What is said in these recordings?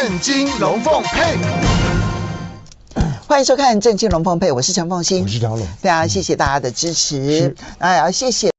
正经龙凤配，欢迎收看《正经龙凤配》，我是陈凤馨，我是张龙，非常谢谢大家的支持，也要谢谢。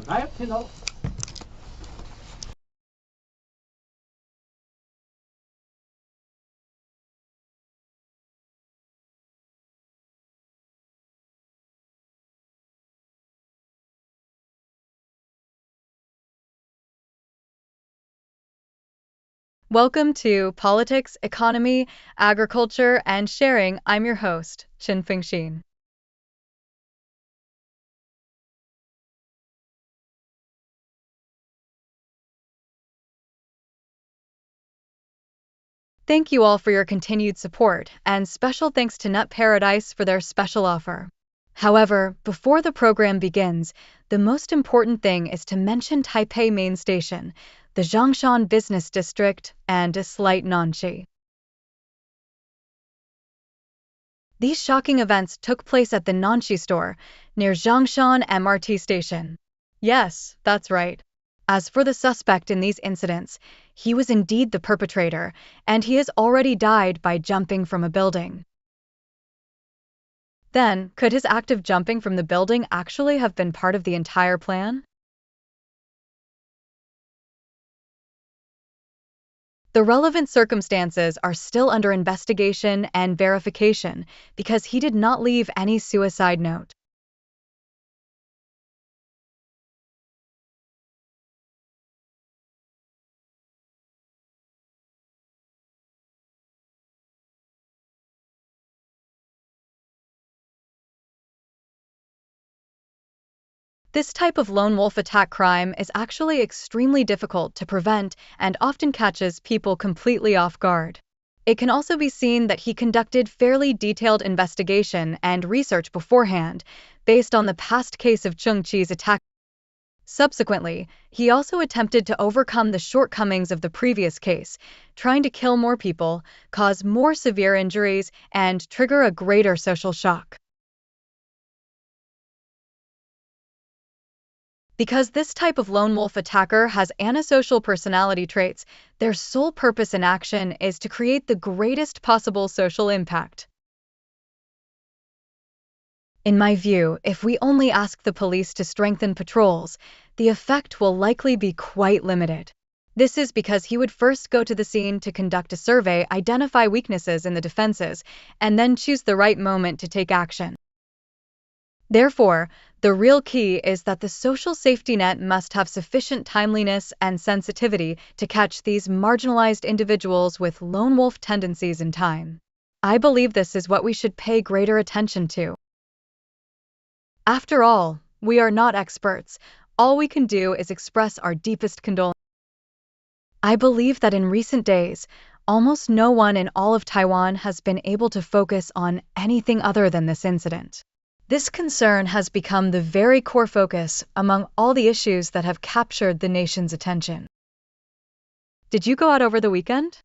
来，片头。Welcome to Politics, Economy, Agriculture, and Sharing. I'm your host, Chin-Feng Xin. Thank you all for your continued support, and special thanks to Nut Paradise for their special offer. However, before the program begins, the most important thing is to mention Taipei Main Station, the Zhongshan Business District, and a slight Nanxi. These shocking events took place at the Nanxi store, near Zhongshan MRT station. Yes, that's right. As for the suspect in these incidents, he was indeed the perpetrator, and he has already died by jumping from a building. Then, could his act of jumping from the building actually have been part of the entire plan? The relevant circumstances are still under investigation and verification because he did not leave any suicide note. This type of lone wolf attack crime is actually extremely difficult to prevent and often catches people completely off guard. It can also be seen that he conducted fairly detailed investigation and research beforehand, based on the past case of Chung Chi's attack. Subsequently, he also attempted to overcome the shortcomings of the previous case, trying to kill more people, cause more severe injuries, and trigger a greater social shock. Because this type of lone wolf attacker has antisocial personality traits, their sole purpose in action is to create the greatest possible social impact. In my view, if we only ask the police to strengthen patrols, the effect will likely be quite limited. This is because he would first go to the scene to conduct a survey, identify weaknesses in the defenses, and then choose the right moment to take action. Therefore, the real key is that the social safety net must have sufficient timeliness and sensitivity to catch these marginalized individuals with lone wolf tendencies in time. I believe this is what we should pay greater attention to. After all, we are not experts. All we can do is express our deepest condolences. I believe that in recent days, almost no one in all of Taiwan has been able to focus on anything other than this incident. This concern has become the very core focus among all the issues that have captured the nation's attention. Did you go out over the weekend?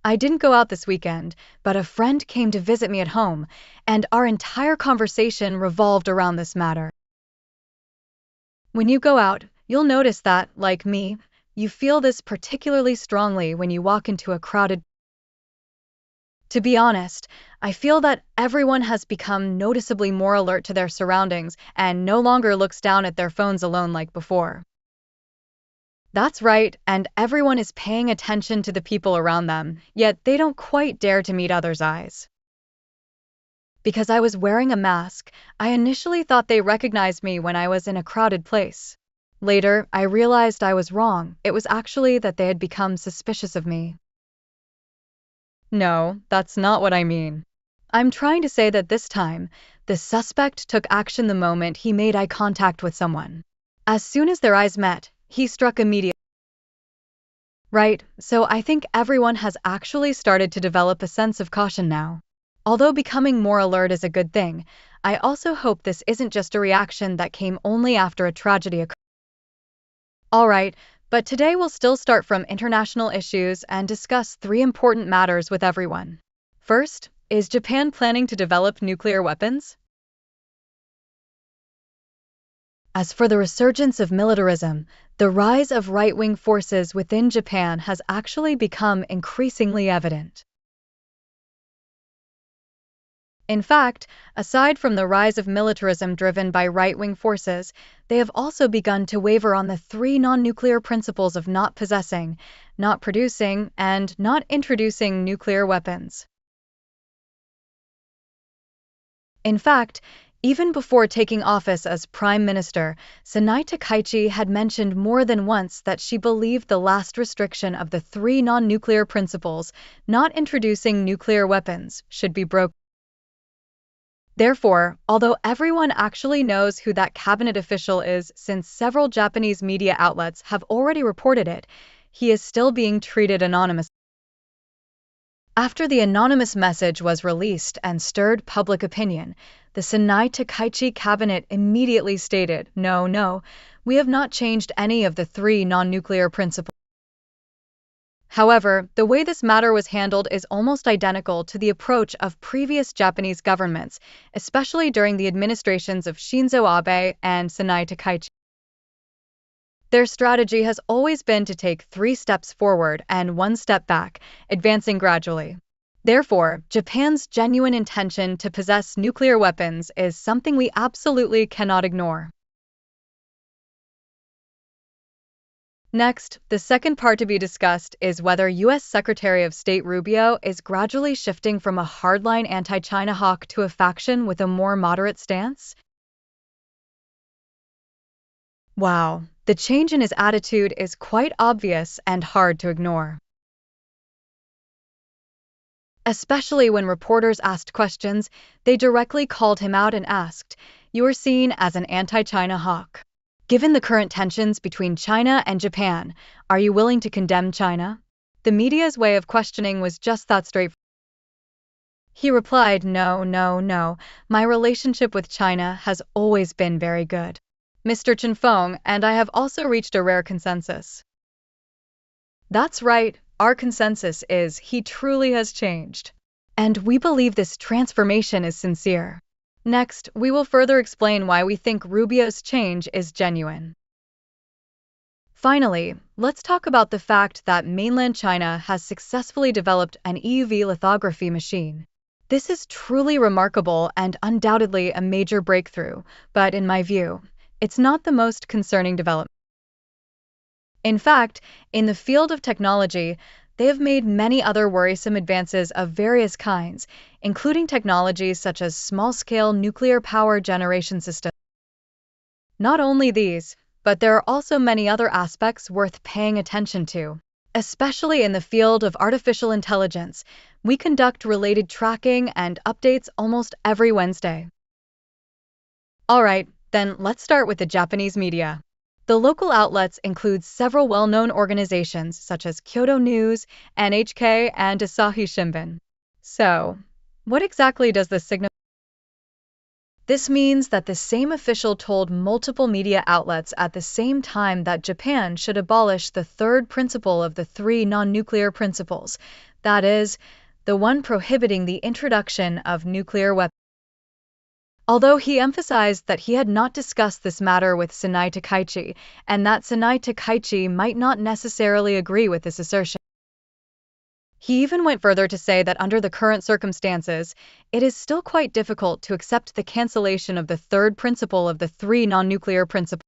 I didn't go out this weekend, but a friend came to visit me at home, and our entire conversation revolved around this matter. When you go out, you'll notice that, like me, you feel this particularly strongly when you walk into a crowded. To be honest, I feel that everyone has become noticeably more alert to their surroundings and no longer looks down at their phones alone like before. That's right, and everyone is paying attention to the people around them, yet they don't quite dare to meet others' eyes. Because I was wearing a mask, I initially thought they recognized me when I was in a crowded place. Later, I realized I was wrong. It was actually that they had become suspicious of me. No, that's not what I mean. I'm trying to say that this time, the suspect took action the moment he made eye contact with someone. As soon as their eyes met, he struck immediately. Right, so I think everyone has actually started to develop a sense of caution now. Although becoming more alert is a good thing, I also hope this isn't just a reaction that came only after a tragedy occurred. All right, but today we'll still start from international issues and discuss 3 important matters with everyone. First, is Japan planning to develop nuclear weapons? As for the resurgence of militarism, the rise of right-wing forces within Japan has actually become increasingly evident. In fact, aside from the rise of militarism driven by right-wing forces, they have also begun to waver on the three non-nuclear principles of not possessing, not producing, and not introducing nuclear weapons. In fact, even before taking office as Prime Minister, SiSTeCATI had mentioned more than once that she believed the last restriction of the three non-nuclear principles, not introducing nuclear weapons, should be broken. Therefore, although everyone actually knows who that cabinet official is since several Japanese media outlets have already reported it, he is still being treated anonymously. After the anonymous message was released and stirred public opinion, the SiSTeCATI cabinet immediately stated, "No, we have not changed any of the three non-nuclear principles." However, the way this matter was handled is almost identical to the approach of previous Japanese governments, especially during the administrations of Shinzo Abe and SiSTeCATI. Their strategy has always been to take 3 steps forward and 1 step back, advancing gradually. Therefore, Japan's genuine intention to possess nuclear weapons is something we absolutely cannot ignore. Next, the second part to be discussed is whether U.S. Secretary of State Rubio is gradually shifting from a hardline anti-China hawk to a faction with a more moderate stance. Wow, the change in his attitude is quite obvious and hard to ignore. Especially when reporters asked questions, they directly called him out and asked, "You are seen as an anti-China hawk. Given the current tensions between China and Japan, are you willing to condemn China?" The media's way of questioning was just that straightforward. He replied, No. My relationship with China has always been very good. Mr. Chenfeng and I have also reached a rare consensus. That's right, our consensus is he truly has changed. And we believe this transformation is sincere. Next, we will further explain why we think Rubio's change is genuine. Finally, let's talk about the fact that mainland China has successfully developed an EUV lithography machine. This is truly remarkable and undoubtedly a major breakthrough, but in my view, it's not the most concerning development. In fact, in the field of technology, they have made many other worrisome advances of various kinds, including technologies such as small-scale nuclear power generation systems. Not only these, but there are also many other aspects worth paying attention to. Especially in the field of artificial intelligence, we conduct related tracking and updates almost every Wednesday. Alright, then let's start with the Japanese media. The local outlets include several well-known organizations such as Kyodo News, NHK, and Asahi Shimbun. So, what exactly does this signify? This means that the same official told multiple media outlets at the same time that Japan should abolish the third principle of the 3 non-nuclear principles, that is, the one prohibiting the introduction of nuclear weapons. Although he emphasized that he had not discussed this matter with SiSTeCATI, and that SiSTeCATI might not necessarily agree with this assertion. He even went further to say that under the current circumstances, it is still quite difficult to accept the cancellation of the third principle of the 3 non-nuclear principles.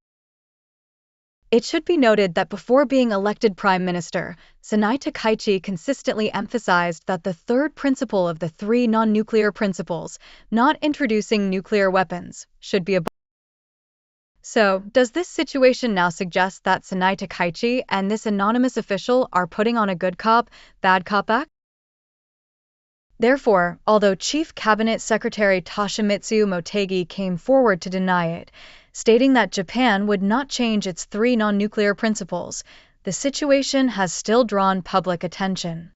It should be noted that before being elected Prime Minister, SiSTeCATI consistently emphasized that the third principle of the 3 non-nuclear principles, not introducing nuclear weapons, should be abolished. So, does this situation now suggest that SiSTeCATI and this anonymous official are putting on a good cop, bad cop act? Therefore, although Chief Cabinet Secretary Toshimitsu Motegi came forward to deny it, stating that Japan would not change its 3 non-nuclear principles, the situation has still drawn public attention.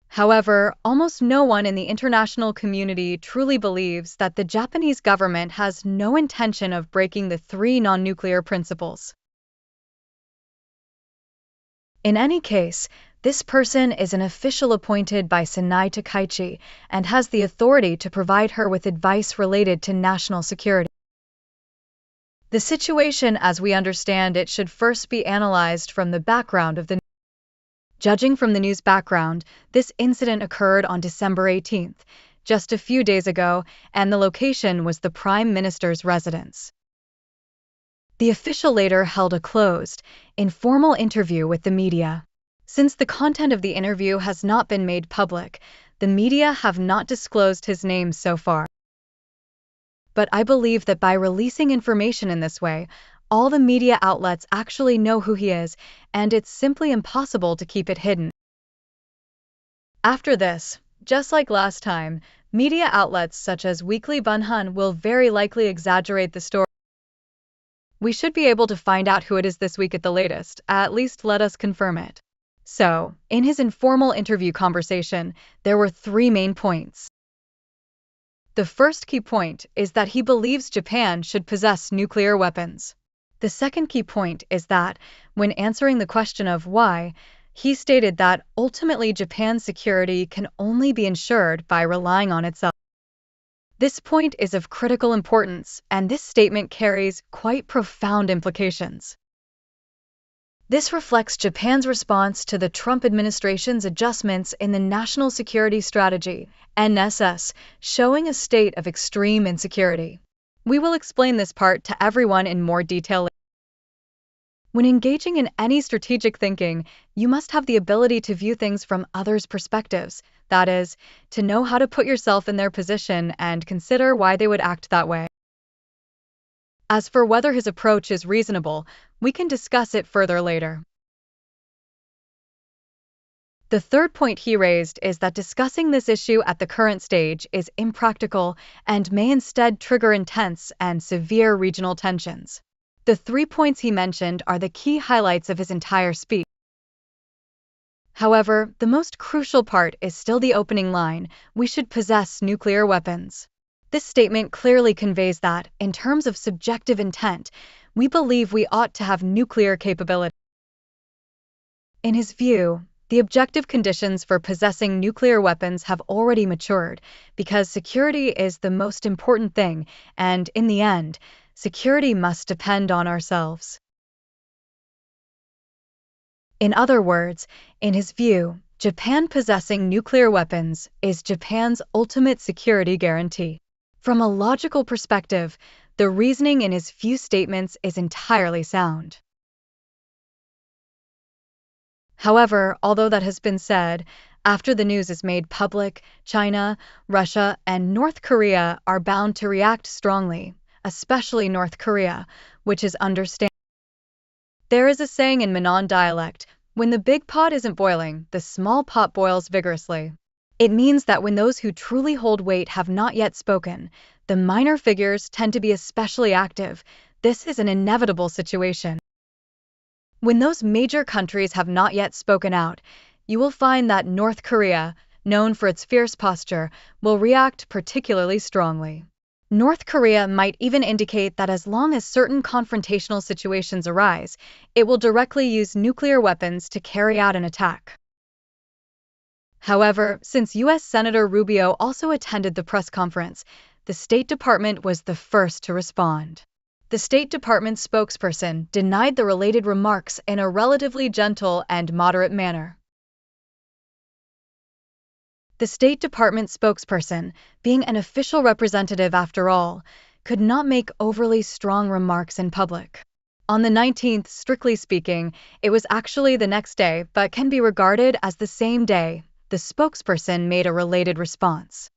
However, almost no one in the international community truly believes that the Japanese government has no intention of breaking the 3 non-nuclear principles. In any case, this person is an official appointed by SiSTeCATI and has the authority to provide her with advice related to national security. The situation as we understand it should first be analyzed from the background of the Judging from the news background, this incident occurred on December 18th, just a few days ago, and the location was the Prime Minister's residence. The official later held a closed, informal interview with the media. Since the content of the interview has not been made public, the media have not disclosed his name so far. But I believe that by releasing information in this way, all the media outlets actually know who he is, and it's simply impossible to keep it hidden. After this, just like last time, media outlets such as Weekly Bunhan will very likely exaggerate the story. We should be able to find out who it is this week at the latest, at least let us confirm it. So, in his informal interview conversation, there were 3 main points. The first key point is that he believes Japan should possess nuclear weapons. The second key point is that, when answering the question of why, he stated that ultimately Japan's security can only be ensured by relying on itself. This point is of critical importance, and this statement carries quite profound implications. This reflects Japan's response to the Trump administration's adjustments in the National Security Strategy, NSS, showing a state of extreme insecurity. We will explain this part to everyone in more detail. When engaging in any strategic thinking, you must have the ability to view things from others' perspectives, that is, to know how to put yourself in their position and consider why they would act that way. As for whether his approach is reasonable, we can discuss it further later. The third point he raised is that discussing this issue at the current stage is impractical and may instead trigger intense and severe regional tensions. The 3 points he mentioned are the key highlights of his entire speech. However, the most crucial part is still the opening line, "We should possess nuclear weapons." This statement clearly conveys that, in terms of subjective intent, we believe we ought to have nuclear capability. In his view, the objective conditions for possessing nuclear weapons have already matured, because security is the most important thing, and in the end, security must depend on ourselves. In other words, in his view, Japan possessing nuclear weapons is Japan's ultimate security guarantee. From a logical perspective, the reasoning in his few statements is entirely sound. However, although that has been said, after the news is made public, China, Russia, and North Korea are bound to react strongly, especially North Korea, which is understandable. There is a saying in Minnan dialect, "When the big pot isn't boiling, the small pot boils vigorously." It means that when those who truly hold weight have not yet spoken, the minor figures tend to be especially active. This is an inevitable situation. When those major countries have not yet spoken out, you will find that North Korea, known for its fierce posture, will react particularly strongly. North Korea might even indicate that as long as certain confrontational situations arise, it will directly use nuclear weapons to carry out an attack. However, since U.S. Senator Rubio also attended the press conference, the State Department was the first to respond. The State Department spokesperson denied the related remarks in a relatively gentle and moderate manner. The State Department spokesperson, being an official representative after all, could not make overly strong remarks in public. On the 19th, strictly speaking, it was actually the next day, but can be regarded as the same day, the spokesperson made a related response.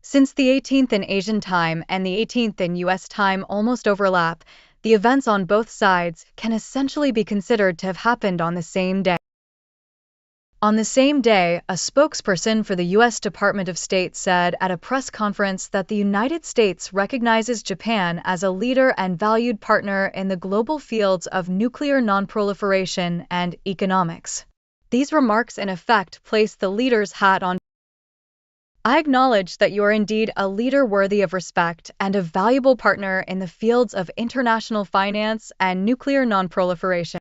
Since the 18th in Asian time and the 18th in US time almost overlap, the events on both sides can essentially be considered to have happened on the same day. On the same day, a spokesperson for the U.S. Department of State said at a press conference that the United States recognizes Japan as a leader and valued partner in the global fields of nuclear nonproliferation and economics. These remarks in effect place the leader's hat on. I acknowledge that you are indeed a leader worthy of respect and a valuable partner in the fields of international finance and nuclear nonproliferation.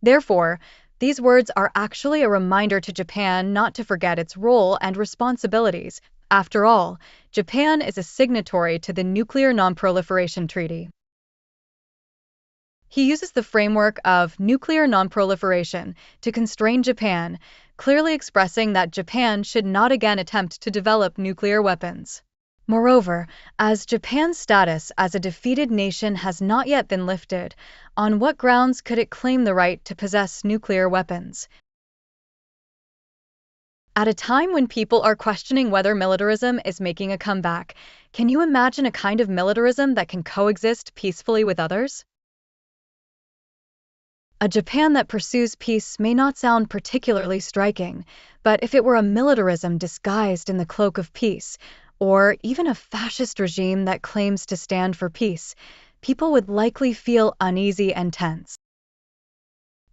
Therefore, these words are actually a reminder to Japan not to forget its role and responsibilities. After all, Japan is a signatory to the Nuclear Nonproliferation Treaty. He uses the framework of nuclear nonproliferation to constrain Japan, clearly expressing that Japan should not again attempt to develop nuclear weapons. Moreover, as Japan's status as a defeated nation has not yet been lifted, on what grounds could it claim the right to possess nuclear weapons? At a time when people are questioning whether militarism is making a comeback, can you imagine a kind of militarism that can coexist peacefully with others? A Japan that pursues peace may not sound particularly striking, but if it were a militarism disguised in the cloak of peace, or even a fascist regime that claims to stand for peace, people would likely feel uneasy and tense.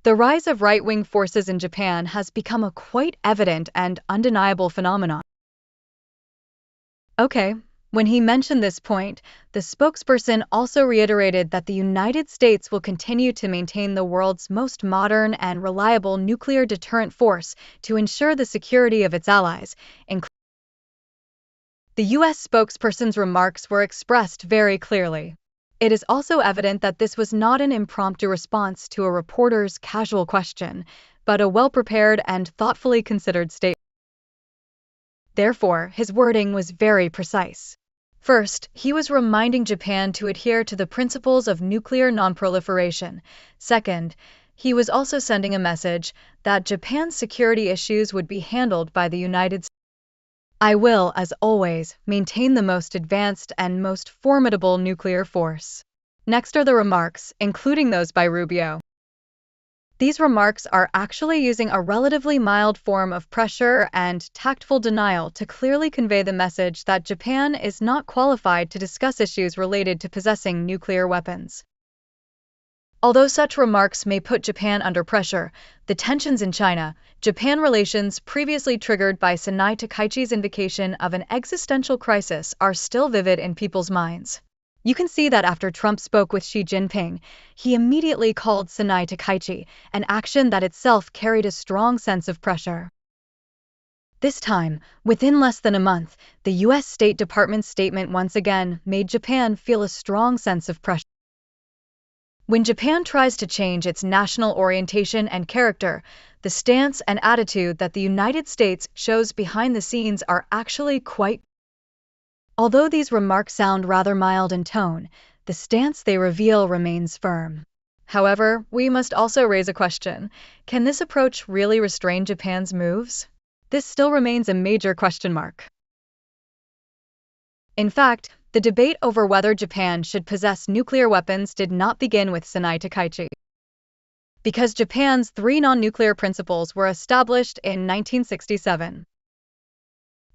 The rise of right-wing forces in Japan has become a quite evident and undeniable phenomenon. Okay. When he mentioned this point, the spokesperson also reiterated that the United States will continue to maintain the world's most modern and reliable nuclear deterrent force to ensure the security of its allies. The U.S. spokesperson's remarks were expressed very clearly. It is also evident that this was not an impromptu response to a reporter's casual question, but a well-prepared and thoughtfully considered statement. Therefore, his wording was very precise. First, he was reminding Japan to adhere to the principles of nuclear nonproliferation. Second, he was also sending a message that Japan's security issues would be handled by the United States. I will, as always, maintain the most advanced and most formidable nuclear force. Next are the remarks, including those by Rubio. These remarks are actually using a relatively mild form of pressure and tactful denial to clearly convey the message that Japan is not qualified to discuss issues related to possessing nuclear weapons. Although such remarks may put Japan under pressure, the tensions in China-Japan relations previously triggered by SiSTeCATI's invocation of an existential crisis are still vivid in people's minds. You can see that after Trump spoke with Xi Jinping, he immediately called SiSTeCATI, an action that itself carried a strong sense of pressure. This time, within less than a month, the U.S. State Department's statement once again made Japan feel a strong sense of pressure. When Japan tries to change its national orientation and character, the stance and attitude that the United States shows behind the scenes are actually quite. Although these remarks sound rather mild in tone, the stance they reveal remains firm. However, we must also raise a question. Can this approach really restrain Japan's moves? This still remains a major question mark. In fact, the debate over whether Japan should possess nuclear weapons did not begin with SiSTeCATI. Because Japan's 3 non-nuclear principles were established in 1967.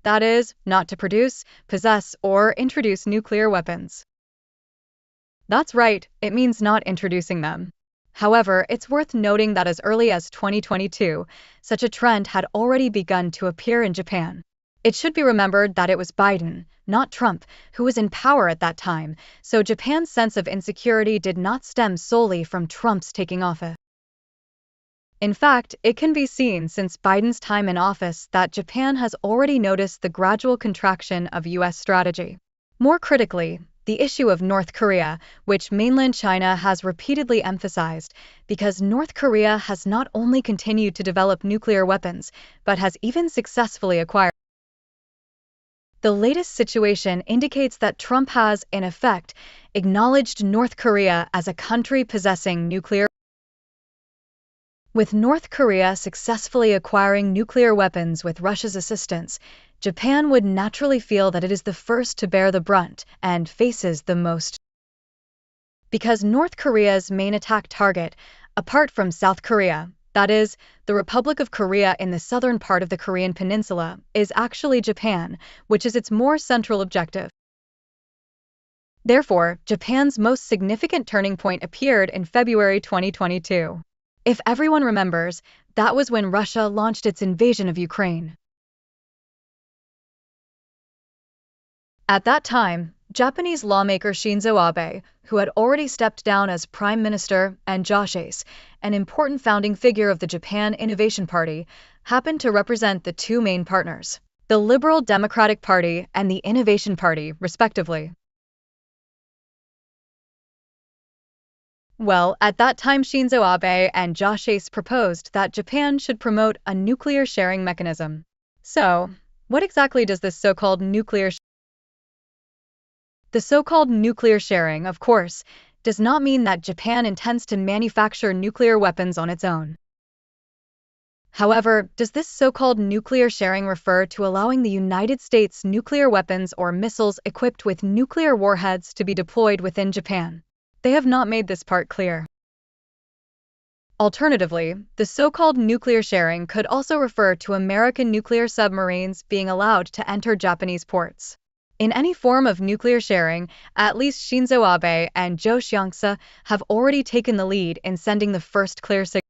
That is, not to produce, possess, or introduce nuclear weapons. That's right, it means not introducing them. However, it's worth noting that as early as 2022, such a trend had already begun to appear in Japan. It should be remembered that it was Biden, not Trump, who was in power at that time, so Japan's sense of insecurity did not stem solely from Trump's taking office. In fact, it can be seen since Biden's time in office that Japan has already noticed the gradual contraction of U.S. strategy. More critically, the issue of North Korea, which mainland China has repeatedly emphasized, because North Korea has not only continued to develop nuclear weapons, but has even successfully acquired. The latest situation indicates that Trump has, in effect, acknowledged North Korea as a country possessing nuclear. With North Korea successfully acquiring nuclear weapons with Russia's assistance, Japan would naturally feel that it is the first to bear the brunt and faces the most. Because North Korea's main attack target, apart from South Korea, that is, the Republic of Korea in the southern part of the Korean peninsula, is actually Japan, which is its more central objective. Therefore, Japan's most significant turning point appeared in February 2022. If everyone remembers, that was when Russia launched its invasion of Ukraine. At that time, Japanese lawmaker Shinzo Abe, who had already stepped down as prime minister, and Josh Ace, an important founding figure of the Japan Innovation Party, happened to represent the two main partners, the Liberal Democratic Party and the Innovation Party, respectively. Well, at that time Shinzo Abe and Josh Ace proposed that Japan should promote a nuclear sharing mechanism. So, what exactly does this so-called nuclear The so-called nuclear sharing, of course, does not mean that Japan intends to manufacture nuclear weapons on its own. However, does this so-called nuclear sharing refer to allowing the United States nuclear weapons or missiles equipped with nuclear warheads to be deployed within Japan? They have not made this part clear. Alternatively, the so-called nuclear sharing could also refer to American nuclear submarines being allowed to enter Japanese ports. In any form of nuclear sharing, at least Shinzo Abe and Joe Hyang-soo have already taken the lead in sending the first clear signal.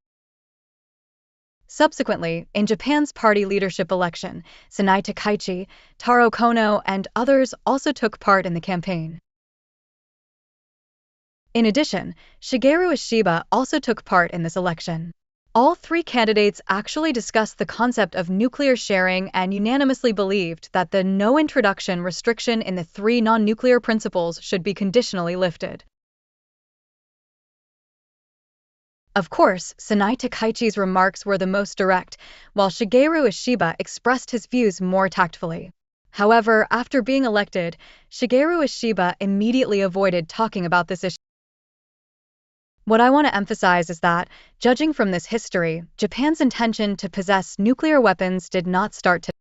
Subsequently, in Japan's party leadership election, SiSTeCATI, Taro Kono, and others also took part in the campaign. In addition, Shigeru Ishiba also took part in this election. All three candidates actually discussed the concept of nuclear sharing and unanimously believed that the no introduction restriction in the three non-nuclear principles should be conditionally lifted. Of course, SiSTeCATI's remarks were the most direct, while Shigeru Ishiba expressed his views more tactfully. However, after being elected, Shigeru Ishiba immediately avoided talking about this issue. What I want to emphasize is that, judging from this history, Japan's intention to possess nuclear weapons did not start today.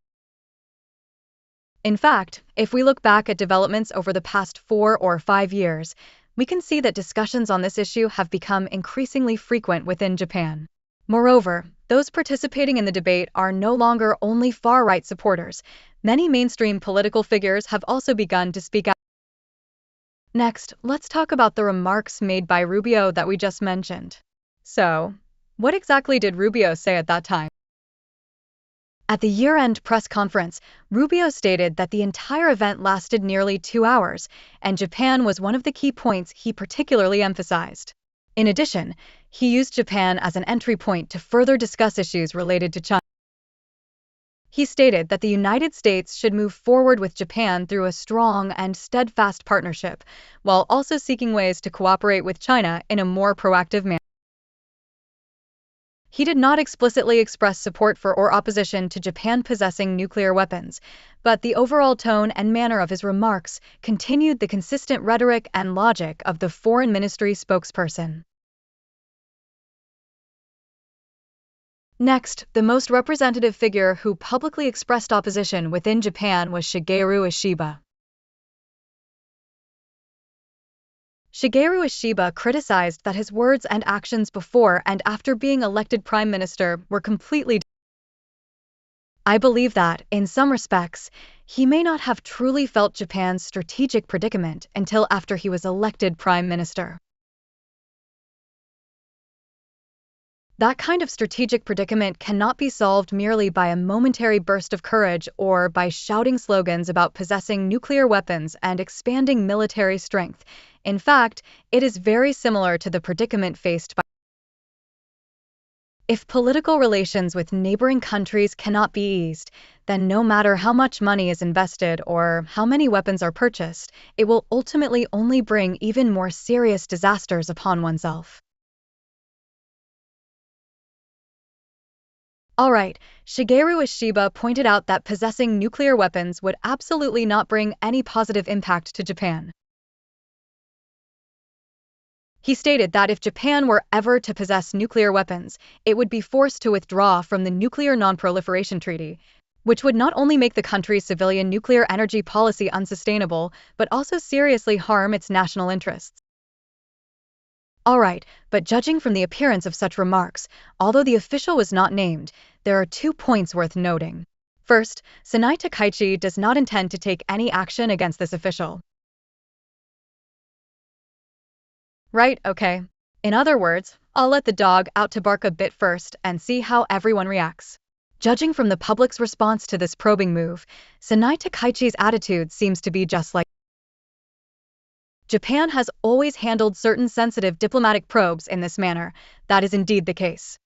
In fact, if we look back at developments over the past 4 or 5 years, we can see that discussions on this issue have become increasingly frequent within Japan. Moreover, those participating in the debate are no longer only far-right supporters. Many mainstream political figures have also begun to speak out. Next, let's talk about the remarks made by Rubio that we just mentioned. So, what exactly did Rubio say at that time? At the year-end press conference, Rubio stated that the entire event lasted nearly 2 hours, and Japan was one of the key points he particularly emphasized. In addition, he used Japan as an entry point to further discuss issues related to China. He stated that the United States should move forward with Japan through a strong and steadfast partnership, while also seeking ways to cooperate with China in a more proactive manner. He did not explicitly express support for or opposition to Japan possessing nuclear weapons, but the overall tone and manner of his remarks continued the consistent rhetoric and logic of the Foreign Ministry spokesperson. Next, the most representative figure who publicly expressed opposition within Japan was Shigeru Ishiba. Shigeru Ishiba criticized that his words and actions before and after being elected prime minister were completely different. I believe that, in some respects, he may not have truly felt Japan's strategic predicament until after he was elected prime minister. That kind of strategic predicament cannot be solved merely by a momentary burst of courage or by shouting slogans about possessing nuclear weapons and expanding military strength. In fact, it is very similar to the predicament faced by. If political relations with neighboring countries cannot be eased, then no matter how much money is invested or how many weapons are purchased, it will ultimately only bring even more serious disasters upon oneself. Alright, Shigeru Ishiba pointed out that possessing nuclear weapons would absolutely not bring any positive impact to Japan. He stated that if Japan were ever to possess nuclear weapons, it would be forced to withdraw from the Nuclear Non-Proliferation Treaty, which would not only make the country's civilian nuclear energy policy unsustainable, but also seriously harm its national interests. Alright, but judging from the appearance of such remarks, although the official was not named, there are 2 points worth noting. First, SiSTeCATI does not intend to take any action against this official. Right, okay. In other words, I'll let the dog out to bark a bit first and see how everyone reacts. Judging from the public's response to this probing move, SiSTeCATI's attitude seems to be just like Japan has always handled certain sensitive diplomatic probes in this manner. That is indeed the case.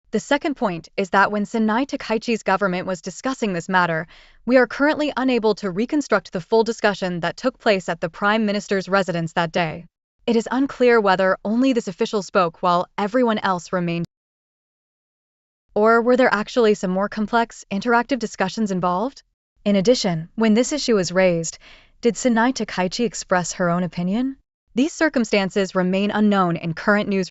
The second point is that when SiSTeCATI's government was discussing this matter, we are currently unable to reconstruct the full discussion that took place at the Prime Minister's residence that day. It is unclear whether only this official spoke while everyone else remained. Or were there actually some more complex, interactive discussions involved? In addition, when this issue was raised, did SiSTeCATI express her own opinion? These circumstances remain unknown in current news.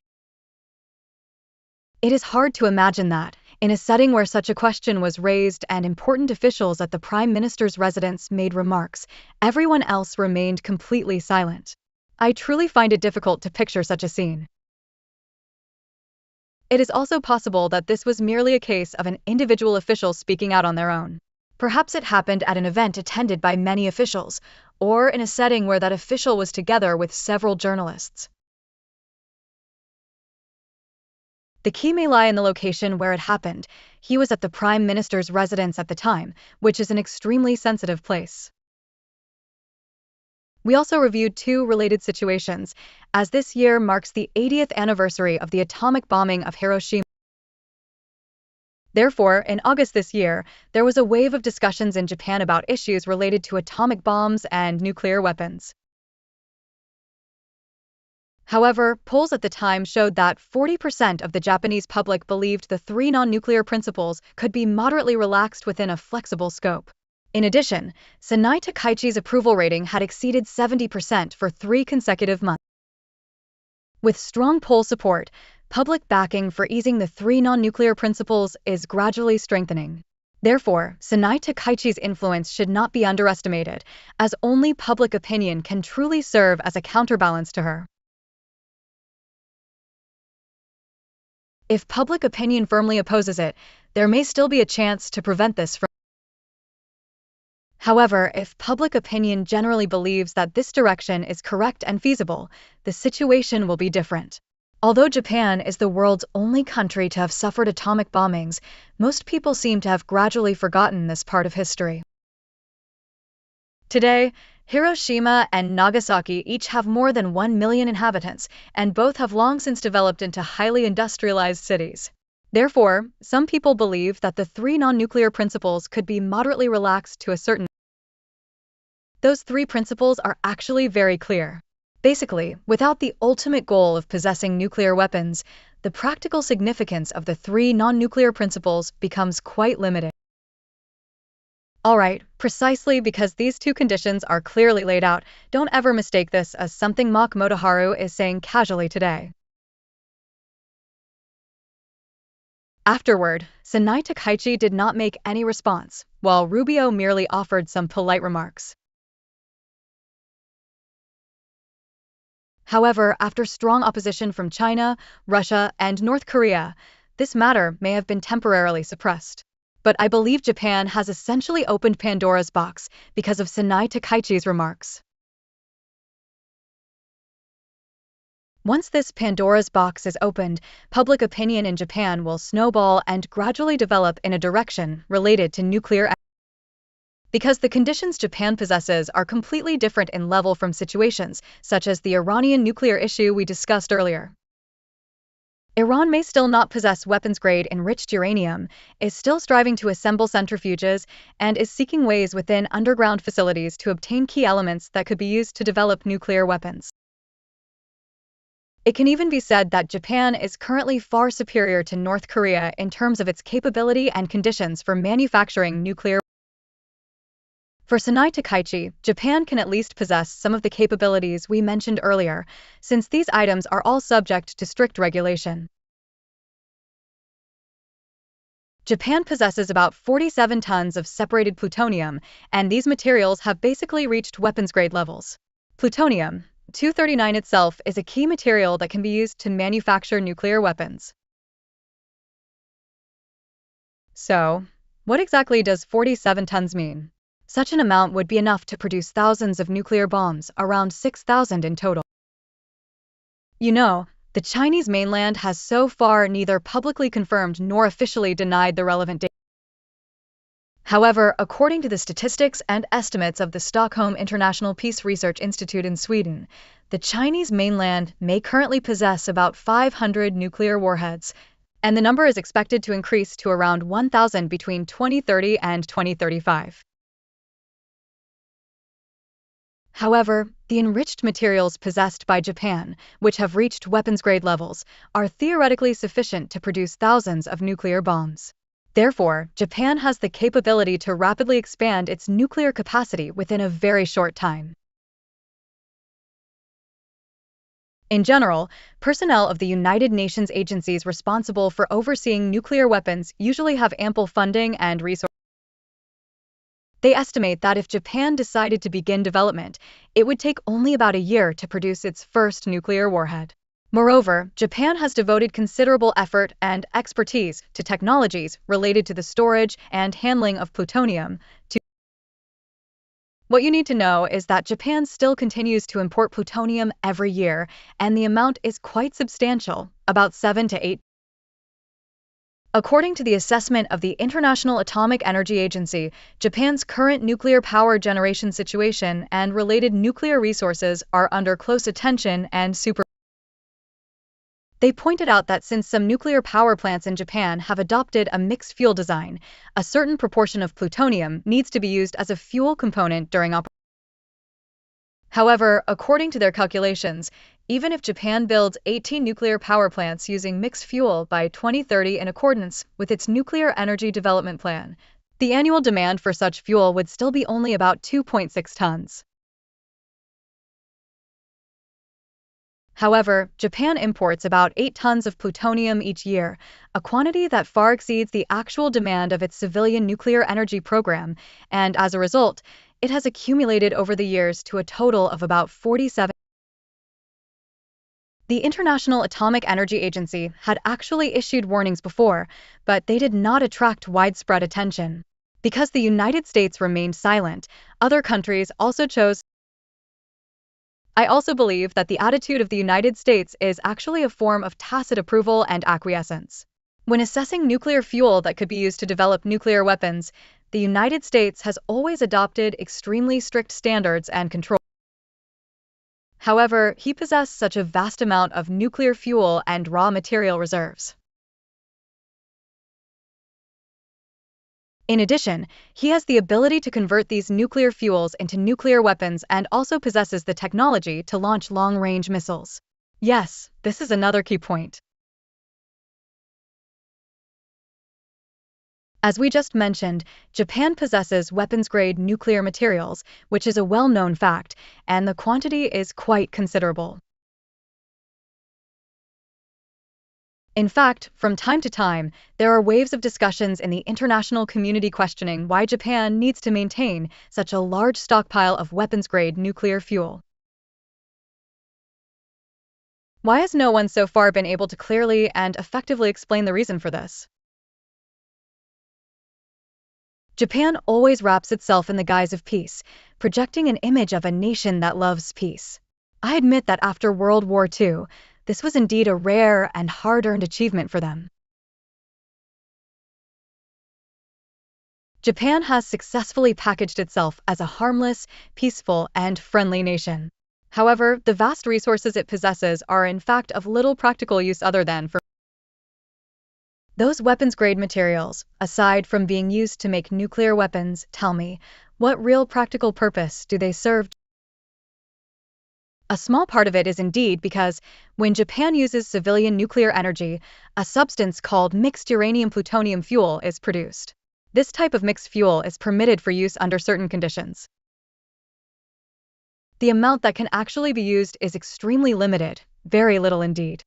It is hard to imagine that, in a setting where such a question was raised and important officials at the Prime Minister's residence made remarks, everyone else remained completely silent. I truly find it difficult to picture such a scene. It is also possible that this was merely a case of an individual official speaking out on their own. Perhaps it happened at an event attended by many officials, or in a setting where that official was together with several journalists. The key may lie in the location where it happened. He was at the Prime Minister's residence at the time, which is an extremely sensitive place. We also reviewed two related situations, as this year marks the 80th anniversary of the atomic bombing of Hiroshima. Therefore, in August this year, there was a wave of discussions in Japan about issues related to atomic bombs and nuclear weapons. However, polls at the time showed that 40% of the Japanese public believed the three non-nuclear principles could be moderately relaxed within a flexible scope. In addition, SiSTeCATI's approval rating had exceeded 70% for 3 consecutive months. With strong poll support, public backing for easing the 3 non-nuclear principles is gradually strengthening. Therefore, SiSTeCATI's influence should not be underestimated, as only public opinion can truly serve as a counterbalance to her. If public opinion firmly opposes it, there may still be a chance to prevent this from. However, if public opinion generally believes that this direction is correct and feasible, the situation will be different. Although Japan is the world's only country to have suffered atomic bombings, most people seem to have gradually forgotten this part of history. Today, Hiroshima and Nagasaki each have more than 1 million inhabitants, and both have long since developed into highly industrialized cities. Therefore, some people believe that the 3 non-nuclear principles could be moderately relaxed to a certain. Those 3 principles are actually very clear. Basically, without the ultimate goal of possessing nuclear weapons, the practical significance of the 3 non-nuclear principles becomes quite limited. Alright, precisely because these 2 conditions are clearly laid out, don't ever mistake this as something Mock Motoharu is saying casually today. Afterward, SiSTeCATI did not make any response, while Rubio merely offered some polite remarks. However, after strong opposition from China, Russia, and North Korea, this matter may have been temporarily suppressed. But I believe Japan has essentially opened Pandora's box because of SiSTeCATI's remarks. Once this Pandora's box is opened, public opinion in Japan will snowball and gradually develop in a direction related to nuclear. Because the conditions Japan possesses are completely different in level from situations such as the Iranian nuclear issue we discussed earlier. Iran may still not possess weapons-grade enriched uranium, is still striving to assemble centrifuges, and is seeking ways within underground facilities to obtain key elements that could be used to develop nuclear weapons. It can even be said that Japan is currently far superior to North Korea in terms of its capability and conditions for manufacturing nuclear. For SiSTeCATI, Japan can at least possess some of the capabilities we mentioned earlier, since these items are all subject to strict regulation. Japan possesses about 47 tons of separated plutonium, and these materials have basically reached weapons-grade levels. Plutonium-239 itself is a key material that can be used to manufacture nuclear weapons. So, what exactly does 47 tons mean? Such an amount would be enough to produce thousands of nuclear bombs, around 6,000 in total. You know, the Chinese mainland has so far neither publicly confirmed nor officially denied the relevant data. However, according to the statistics and estimates of the Stockholm International Peace Research Institute in Sweden, the Chinese mainland may currently possess about 500 nuclear warheads, and the number is expected to increase to around 1,000 between 2030 and 2035. However, The enriched materials possessed by Japan, which have reached weapons-grade levels, are theoretically sufficient to produce thousands of nuclear bombs. Therefore, Japan has the capability to rapidly expand its nuclear capacity within a very short time. In general, personnel of the United Nations agencies responsible for overseeing nuclear weapons usually have ample funding and resources. They estimate that if Japan decided to begin development, it would take only about a year to produce its first nuclear warhead. Moreover, Japan has devoted considerable effort and expertise to technologies related to the storage and handling of plutonium. What you need to know is that Japan still continues to import plutonium every year, and the amount is quite substantial, about 7 to 8. According to the assessment of the International Atomic Energy Agency, Japan's current nuclear power generation situation and related nuclear resources are under close attention and supervision. They pointed out that since some nuclear power plants in Japan have adopted a mixed fuel design, a certain proportion of plutonium needs to be used as a fuel component during operation. However, according to their calculations, even if Japan builds 18 nuclear power plants using mixed fuel by 2030 in accordance with its nuclear energy development plan, the annual demand for such fuel would still be only about 2.6 tons. However, Japan imports about 8 tons of plutonium each year, a quantity that far exceeds the actual demand of its civilian nuclear energy program, and as a result, it has accumulated over the years to a total of about 47. The International Atomic Energy Agency had actually issued warnings before, but they did not attract widespread attention. Because the United States remained silent, other countries also chose. I also believe that the attitude of the United States is actually a form of tacit approval and acquiescence. When assessing nuclear fuel that could be used to develop nuclear weapons, the United States has always adopted extremely strict standards and controls. However, he possessed such a vast amount of nuclear fuel and raw material reserves. In addition, he has the ability to convert these nuclear fuels into nuclear weapons and also possesses the technology to launch long-range missiles. Yes, this is another key point. As we just mentioned, Japan possesses weapons-grade nuclear materials, which is a well-known fact, and the quantity is quite considerable. In fact, from time to time, there are waves of discussions in the international community questioning why Japan needs to maintain such a large stockpile of weapons-grade nuclear fuel. Why has no one so far been able to clearly and effectively explain the reason for this? Japan always wraps itself in the guise of peace, projecting an image of a nation that loves peace. I admit that after World War II, this was indeed a rare and hard-earned achievement for them. Japan has successfully packaged itself as a harmless, peaceful, and friendly nation. However, the vast resources it possesses are in fact of little practical use other than for those weapons-grade materials. Aside from being used to make nuclear weapons, tell me, what real practical purpose do they serve? A small part of it is indeed because, when Japan uses civilian nuclear energy, a substance called mixed uranium-plutonium fuel is produced. This type of mixed fuel is permitted for use under certain conditions. The amount that can actually be used is extremely limited, very little indeed.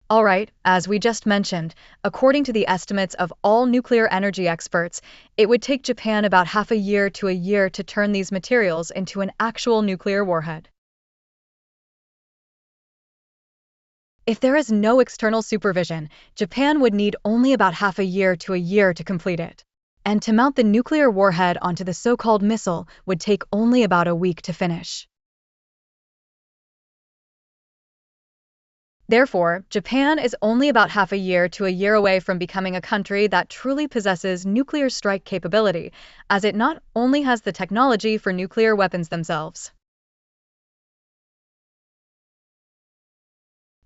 Alright, as we just mentioned, according to the estimates of all nuclear energy experts, it would take Japan about half a year to turn these materials into an actual nuclear warhead. If there is no external supervision, Japan would need only about half a year to complete it. And to mount the nuclear warhead onto the so-called missile would take only about a week to finish. Therefore, Japan is only about half a year away from becoming a country that truly possesses nuclear strike capability, as it not only has the technology for nuclear weapons themselves.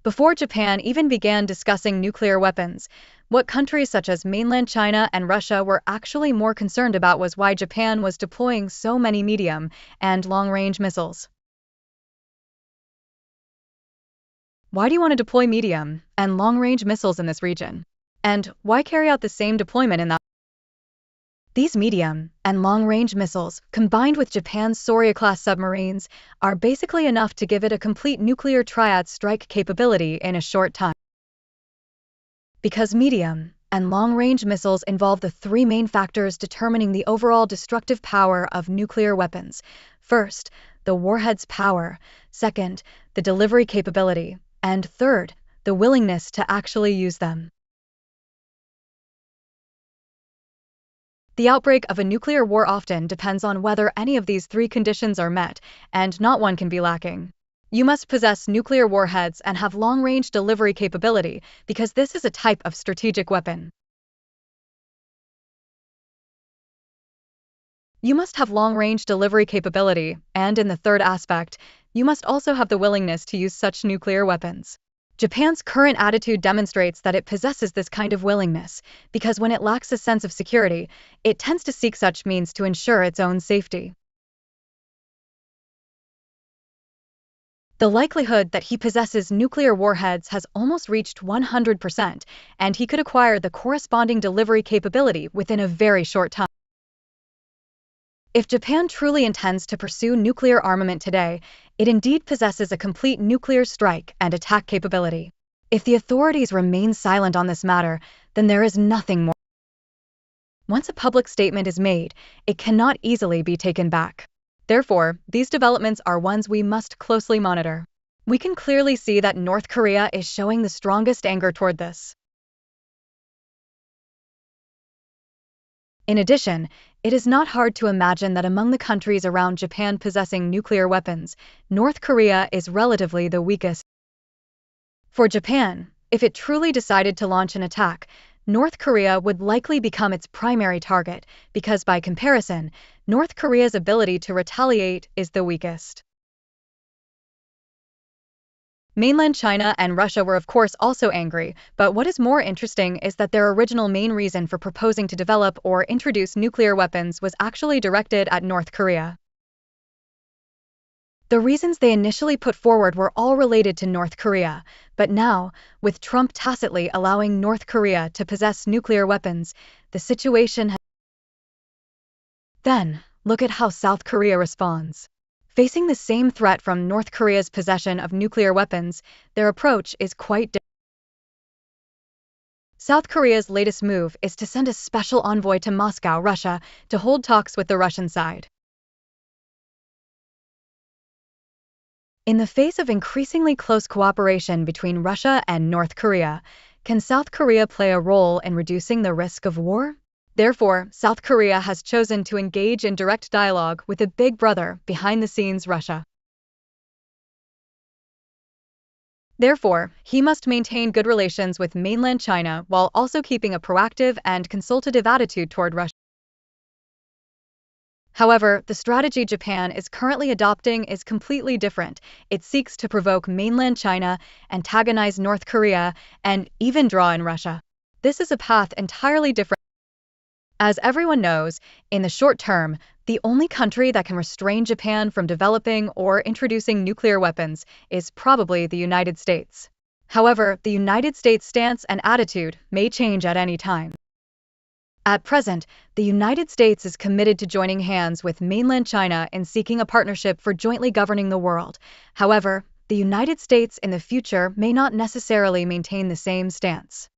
Before Japan even began discussing nuclear weapons, what countries such as mainland China and Russia were actually more concerned about was why Japan was deploying so many medium and long-range missiles. Why do you want to deploy medium and long-range missiles in this region? And why carry out the same deployment in that? These medium and long-range missiles, combined with Japan's Sorya-class submarines, are basically enough to give it a complete nuclear triad strike capability in a short time. Because medium and long-range missiles involve the three main factors determining the overall destructive power of nuclear weapons. First, the warhead's power. Second, the delivery capability. And third, the willingness to actually use them. The outbreak of a nuclear war often depends on whether any of these three conditions are met, and not one can be lacking. You must possess nuclear warheads and have long-range delivery capability, because this is a type of strategic weapon. You must have long-range delivery capability, and in the third aspect, you must also have the willingness to use such nuclear weapons. Japan's current attitude demonstrates that it possesses this kind of willingness, because when it lacks a sense of security, it tends to seek such means to ensure its own safety. The likelihood that he possesses nuclear warheads has almost reached 100%, and he could acquire the corresponding delivery capability within a very short time. If Japan truly intends to pursue nuclear armament today, it indeed possesses a complete nuclear strike and attack capability. If the authorities remain silent on this matter, then there is nothing more. Once a public statement is made, it cannot easily be taken back. Therefore, these developments are ones we must closely monitor. We can clearly see that North Korea is showing the strongest anger toward this. In addition, it is not hard to imagine that among the countries around Japan possessing nuclear weapons, North Korea is relatively the weakest. For Japan, if it truly decided to launch an attack, North Korea would likely become its primary target, because by comparison, North Korea's ability to retaliate is the weakest. Mainland China and Russia were of course also angry, but what is more interesting is that their original main reason for proposing to develop or introduce nuclear weapons was actually directed at North Korea. The reasons they initially put forward were all related to North Korea, but now, with Trump tacitly allowing North Korea to possess nuclear weapons, the situation has... Then, look at how South Korea responds. Facing the same threat from North Korea's possession of nuclear weapons, their approach is quite different. South Korea's latest move is to send a special envoy to Moscow, Russia, to hold talks with the Russian side. In the face of increasingly close cooperation between Russia and North Korea, can South Korea play a role in reducing the risk of war? Therefore, South Korea has chosen to engage in direct dialogue with a big brother behind the scenes, Russia. Therefore, he must maintain good relations with mainland China while also keeping a proactive and consultative attitude toward Russia. However, the strategy Japan is currently adopting is completely different. It seeks to provoke mainland China, antagonize North Korea, and even draw in Russia. This is a path entirely different. As everyone knows, in the short term, the only country that can restrain Japan from developing or introducing nuclear weapons is probably the United States. However, the United States' stance and attitude may change at any time. At present, the United States is committed to joining hands with mainland China in seeking a partnership for jointly governing the world. However, the United States in the future may not necessarily maintain the same stance.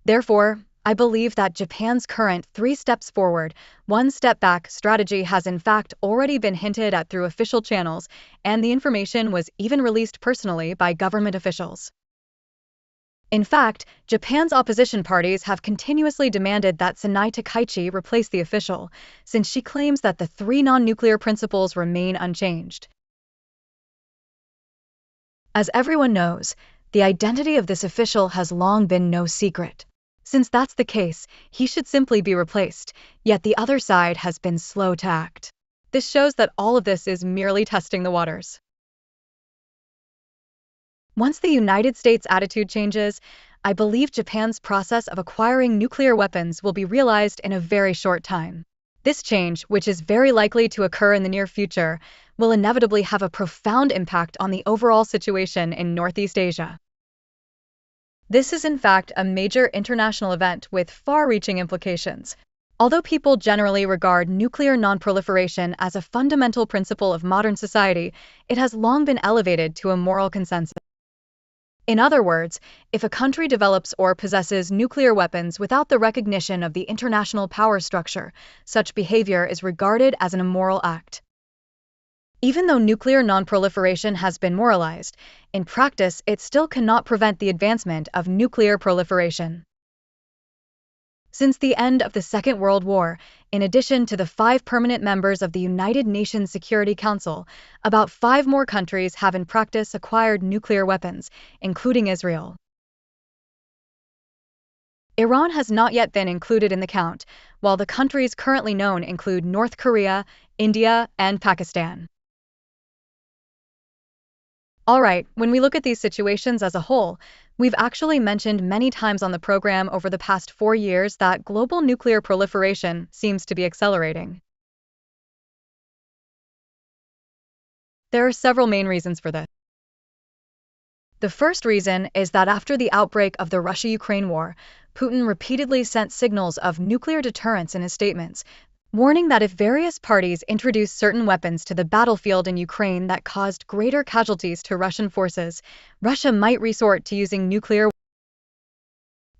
Therefore, I believe that Japan's current 3 steps forward, 1 step back strategy has in fact already been hinted at through official channels, and the information was even released personally by government officials. In fact, Japan's opposition parties have continuously demanded that SiSTeCATI replace the official, since she claims that the 3 non-nuclear principles remain unchanged. As everyone knows, the identity of this official has long been no secret. Since that's the case, he should simply be replaced, yet the other side has been slow to act. This shows that all of this is merely testing the waters. Once the United States' attitude changes, I believe Japan's process of acquiring nuclear weapons will be realized in a very short time. This change, which is very likely to occur in the near future, will inevitably have a profound impact on the overall situation in Northeast Asia. This is in fact a major international event with far-reaching implications. Although people generally regard nuclear non-proliferation as a fundamental principle of modern society, it has long been elevated to a moral consensus. In other words, if a country develops or possesses nuclear weapons without the recognition of the international power structure, such behavior is regarded as an immoral act. Even though nuclear non-proliferation has been moralized, in practice it still cannot prevent the advancement of nuclear proliferation. Since the end of the Second World War, in addition to the 5 permanent members of the United Nations Security Council, about 5 more countries have in practice acquired nuclear weapons, including Israel. Iran has not yet been included in the count, while the countries currently known include North Korea, India, and Pakistan. Alright, when we look at these situations as a whole, we've actually mentioned many times on the program over the past 4 years that global nuclear proliferation seems to be accelerating. There are several main reasons for this. The first reason is that after the outbreak of the Russia-Ukraine war, Putin repeatedly sent signals of nuclear deterrence in his statements, warning that if various parties introduce certain weapons to the battlefield in Ukraine that caused greater casualties to Russian forces, Russia might resort to using nuclear weapons.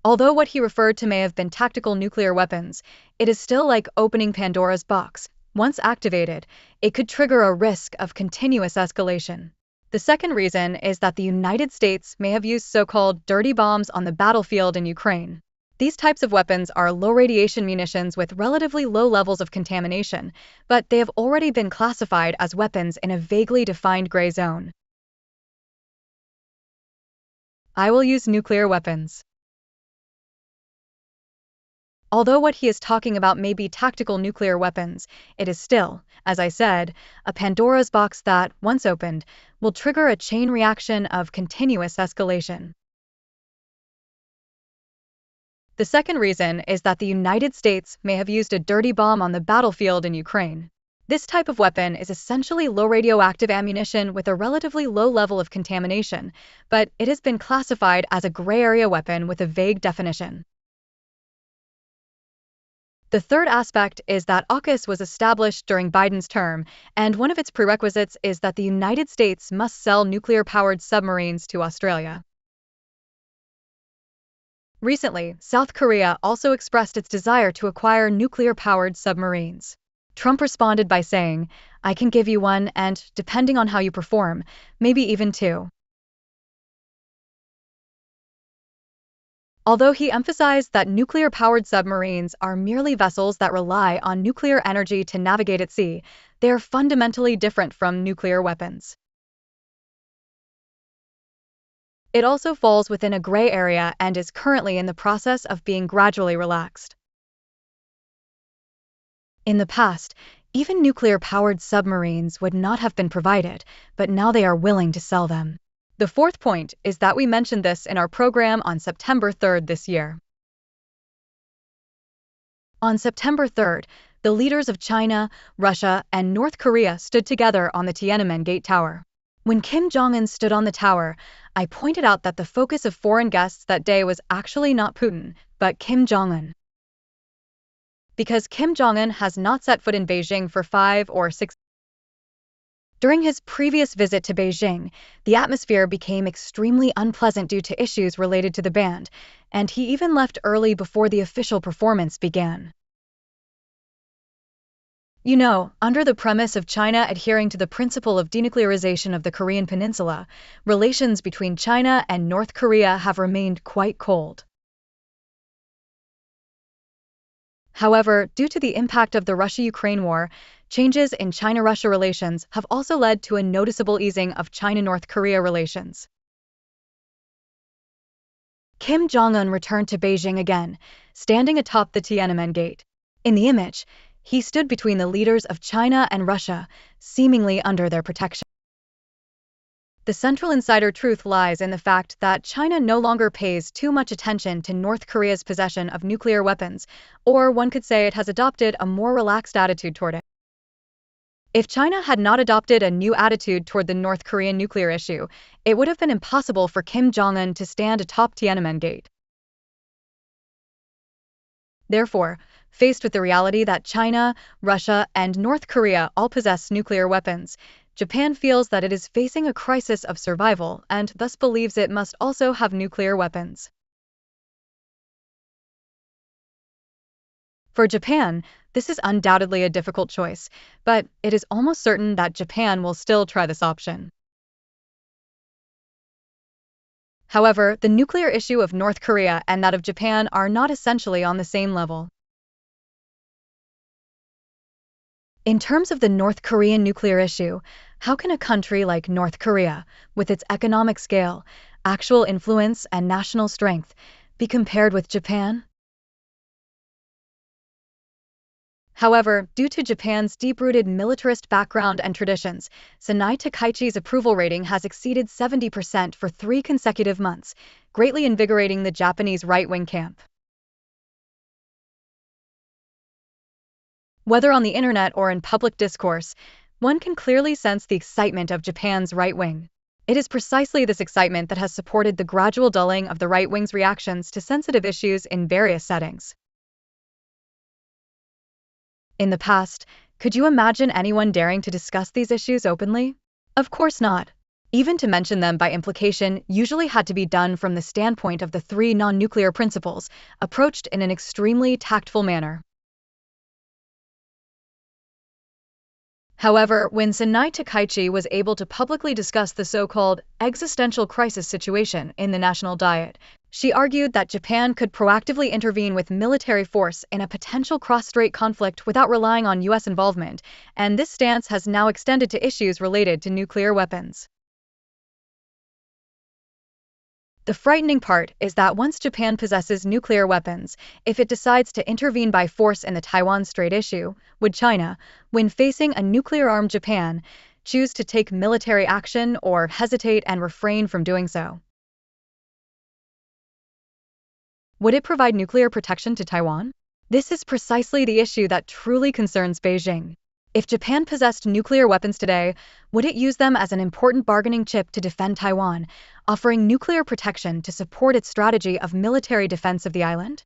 Although what he referred to may have been tactical nuclear weapons, it is still like opening Pandora's box. Once activated, it could trigger a risk of continuous escalation. The second reason is that the United States may have used so-called dirty bombs on the battlefield in Ukraine. These types of weapons are low-radiation munitions with relatively low levels of contamination, but they have already been classified as weapons in a vaguely defined gray zone. I will use nuclear weapons. Although what he is talking about may be tactical nuclear weapons, it is still, as I said, a Pandora's box that, once opened, will trigger a chain reaction of continuous escalation. The second reason is that the United States may have used a dirty bomb on the battlefield in Ukraine. This type of weapon is essentially low radioactive ammunition with a relatively low level of contamination, but it has been classified as a gray area weapon with a vague definition. The third aspect is that AUKUS was established during Biden's term, and one of its prerequisites is that the United States must sell nuclear-powered submarines to Australia. Recently, South Korea also expressed its desire to acquire nuclear-powered submarines. Trump responded by saying, "I can give you one and, depending on how you perform, maybe even 2. Although he emphasized that nuclear-powered submarines are merely vessels that rely on nuclear energy to navigate at sea, they are fundamentally different from nuclear weapons. It also falls within a gray area and is currently in the process of being gradually relaxed. In the past, even nuclear-powered submarines would not have been provided, but now they are willing to sell them. The fourth point is that we mentioned this in our program on September 3rd this year. On September 3rd, the leaders of China, Russia, and North Korea stood together on the Tiananmen Gate Tower. When Kim Jong-un stood on the tower, I pointed out that the focus of foreign guests that day was actually not Putin, but Kim Jong-un. Because Kim Jong-un has not set foot in Beijing for 5 or 6 years. During his previous visit to Beijing, the atmosphere became extremely unpleasant due to issues related to the band, and he even left early before the official performance began. You know, under the premise of China adhering to the principle of denuclearization of the Korean Peninsula, relations between China and North Korea have remained quite cold. However, due to the impact of the Russia-Ukraine war, changes in China-Russia relations have also led to a noticeable easing of China-North Korea relations. Kim Jong-un returned to Beijing again, standing atop the Tiananmen Gate. In the image, he stood between the leaders of China and Russia, seemingly under their protection. The central insider truth lies in the fact that China no longer pays too much attention to North Korea's possession of nuclear weapons, or one could say it has adopted a more relaxed attitude toward it. If China had not adopted a new attitude toward the North Korean nuclear issue, it would have been impossible for Kim Jong-un to stand atop Tiananmen Gate. Therefore, faced with the reality that China, Russia, and North Korea all possess nuclear weapons, Japan feels that it is facing a crisis of survival and thus believes it must also have nuclear weapons. For Japan, this is undoubtedly a difficult choice, but it is almost certain that Japan will still try this option. However, the nuclear issue of North Korea and that of Japan are not essentially on the same level. In terms of the North Korean nuclear issue, how can a country like North Korea, with its economic scale, actual influence, and national strength, be compared with Japan? However, due to Japan's deep-rooted militarist background and traditions, SiSTeCATI's approval rating has exceeded 70% for 3 consecutive months, greatly invigorating the Japanese right-wing camp. Whether on the internet or in public discourse, one can clearly sense the excitement of Japan's right wing. It is precisely this excitement that has supported the gradual dulling of the right wing's reactions to sensitive issues in various settings. In the past, could you imagine anyone daring to discuss these issues openly? Of course not. Even to mention them by implication usually had to be done from the standpoint of the 3 non-nuclear principles, approached in an extremely tactful manner. However, when SiSTeCATI was able to publicly discuss the so-called existential crisis situation in the National Diet, she argued that Japan could proactively intervene with military force in a potential cross-strait conflict without relying on U.S. involvement, and this stance has now extended to issues related to nuclear weapons. The frightening part is that once Japan possesses nuclear weapons, if it decides to intervene by force in the Taiwan Strait issue, would China, when facing a nuclear-armed Japan, choose to take military action or hesitate and refrain from doing so? Would it provide nuclear protection to Taiwan? This is precisely the issue that truly concerns Beijing. If Japan possessed nuclear weapons today, would it use them as an important bargaining chip to defend Taiwan, offering nuclear protection to support its strategy of military defense of the island?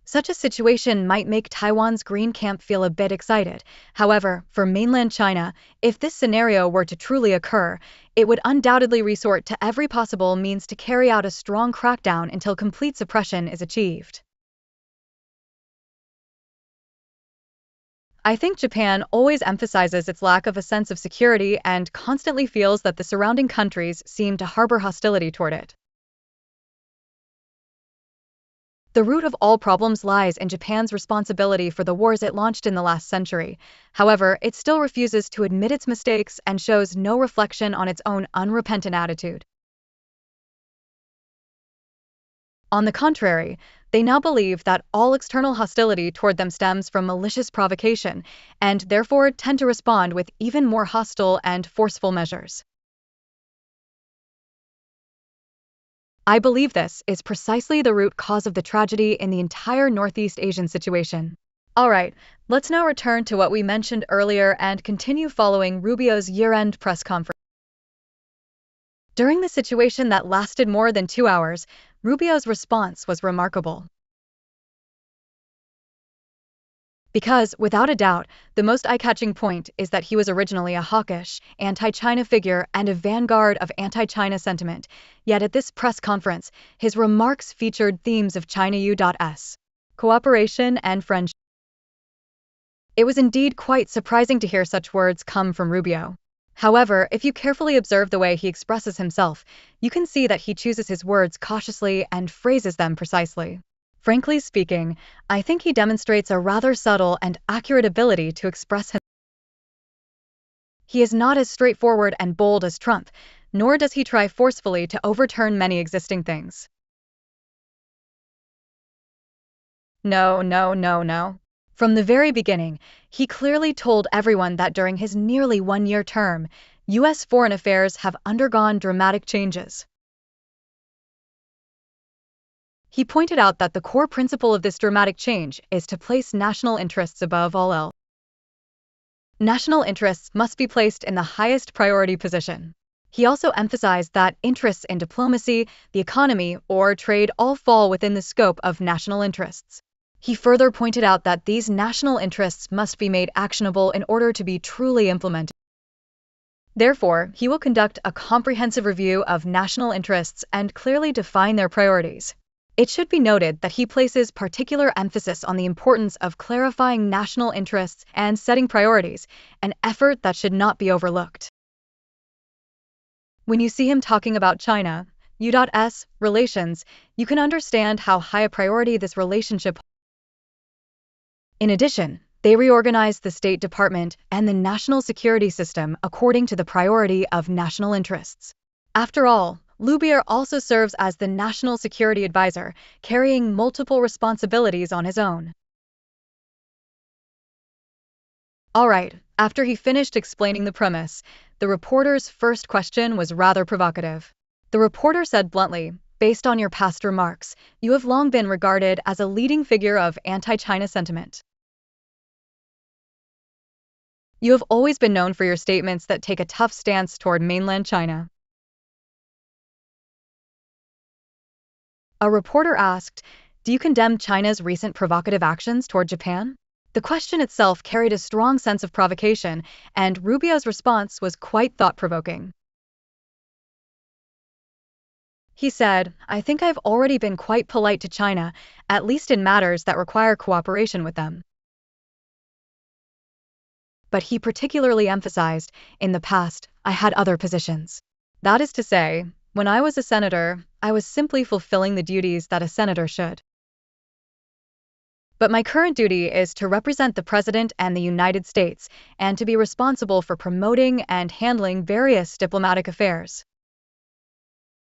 Such a situation might make Taiwan's Green Camp feel a bit excited. However, for mainland China, if this scenario were to truly occur, it would undoubtedly resort to every possible means to carry out a strong crackdown until complete suppression is achieved. I think Japan always emphasizes its lack of a sense of security and constantly feels that the surrounding countries seem to harbor hostility toward it. The root of all problems lies in Japan's responsibility for the wars it launched in the last century. However, it still refuses to admit its mistakes and shows no reflection on its own unrepentant attitude. On the contrary, they now believe that all external hostility toward them stems from malicious provocation, and therefore tend to respond with even more hostile and forceful measures. I believe this is precisely the root cause of the tragedy in the entire Northeast Asian situation. Alright, let's now return to what we mentioned earlier and continue following Rubio's year-end press conference. During the situation that lasted more than 2 hours, Rubio's response was remarkable. Because, without a doubt, the most eye-catching point is that he was originally a hawkish, anti-China figure and a vanguard of anti-China sentiment, yet at this press conference, his remarks featured themes of China U.S. cooperation and friendship. It was indeed quite surprising to hear such words come from Rubio. However, if you carefully observe the way he expresses himself, you can see that he chooses his words cautiously and phrases them precisely. Frankly speaking, I think he demonstrates a rather subtle and accurate ability to express himself. He is not as straightforward and bold as Trump, nor does he try forcefully to overturn many existing things. No. From the very beginning, he clearly told everyone that during his nearly 1-year term, U.S. foreign affairs have undergone dramatic changes. He pointed out that the core principle of this dramatic change is to place national interests above all else. National interests must be placed in the highest priority position. He also emphasized that interests in diplomacy, the economy, or trade all fall within the scope of national interests. He further pointed out that these national interests must be made actionable in order to be truly implemented. Therefore, he will conduct a comprehensive review of national interests and clearly define their priorities. It should be noted that he places particular emphasis on the importance of clarifying national interests and setting priorities, an effort that should not be overlooked. When you see him talking about China, U.S. relations, you can understand how high a priority this relationship holds. In addition, they reorganized the State Department and the national security system according to the priority of national interests. After all, Lubier also serves as the National Security Advisor, carrying multiple responsibilities on his own. Alright, after he finished explaining the premise, the reporter's first question was rather provocative. The reporter said bluntly, "Based on your past remarks, you have long been regarded as a leading figure of anti-China sentiment. You have always been known for your statements that take a tough stance toward mainland China." A reporter asked, "Do you condemn China's recent provocative actions toward Japan?" The question itself carried a strong sense of provocation, and Rubio's response was quite thought-provoking. He said, "I think I've already been quite polite to China, at least in matters that require cooperation with them." But he particularly emphasized, "In the past, I had other positions. That is to say, when I was a senator, I was simply fulfilling the duties that a senator should. But my current duty is to represent the President and the United States, and to be responsible for promoting and handling various diplomatic affairs."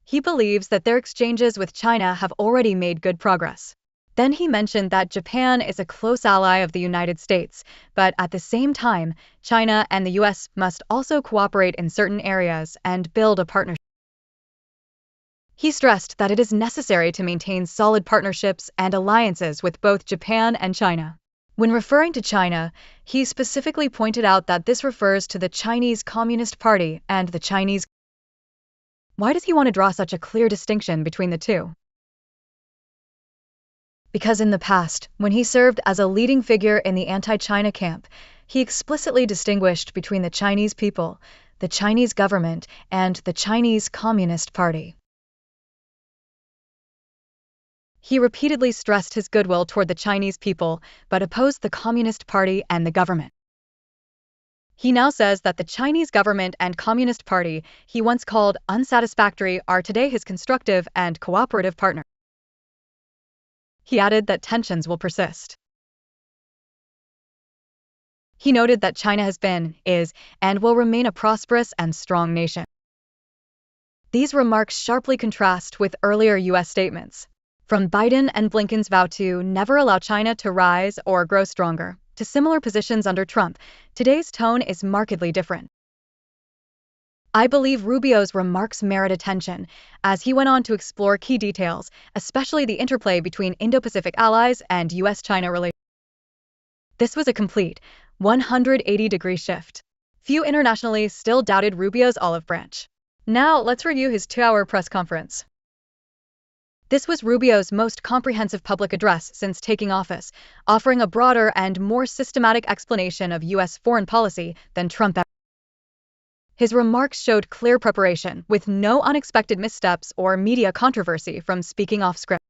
He believes that their exchanges with China have already made good progress. Then he mentioned that Japan is a close ally of the United States, but at the same time, China and the US must also cooperate in certain areas and build a partnership. He stressed that it is necessary to maintain solid partnerships and alliances with both Japan and China. When referring to China, he specifically pointed out that this refers to the Chinese Communist Party and the Chinese. Why does he want to draw such a clear distinction between the two? Because in the past, when he served as a leading figure in the anti-China camp, he explicitly distinguished between the Chinese people, the Chinese government, and the Chinese Communist Party. He repeatedly stressed his goodwill toward the Chinese people, but opposed the Communist Party and the government. He now says that the Chinese government and Communist Party he once called unsatisfactory are today his constructive and cooperative partners. He added that tensions will persist. He noted that China has been, is, and will remain a prosperous and strong nation. These remarks sharply contrast with earlier U.S. statements. From Biden and Blinken's vow to never allow China to rise or grow stronger, to similar positions under Trump, today's tone is markedly different. I believe Rubio's remarks merit attention, as he went on to explore key details, especially the interplay between Indo-Pacific allies and U.S.-China relations. This was a complete 180-degree shift. Few internationally still doubted Rubio's olive branch. Now let's review his 2-hour press conference. This was Rubio's most comprehensive public address since taking office, offering a broader and more systematic explanation of U.S. foreign policy than Trump ever. His remarks showed clear preparation, with no unexpected missteps or media controversy from speaking off script.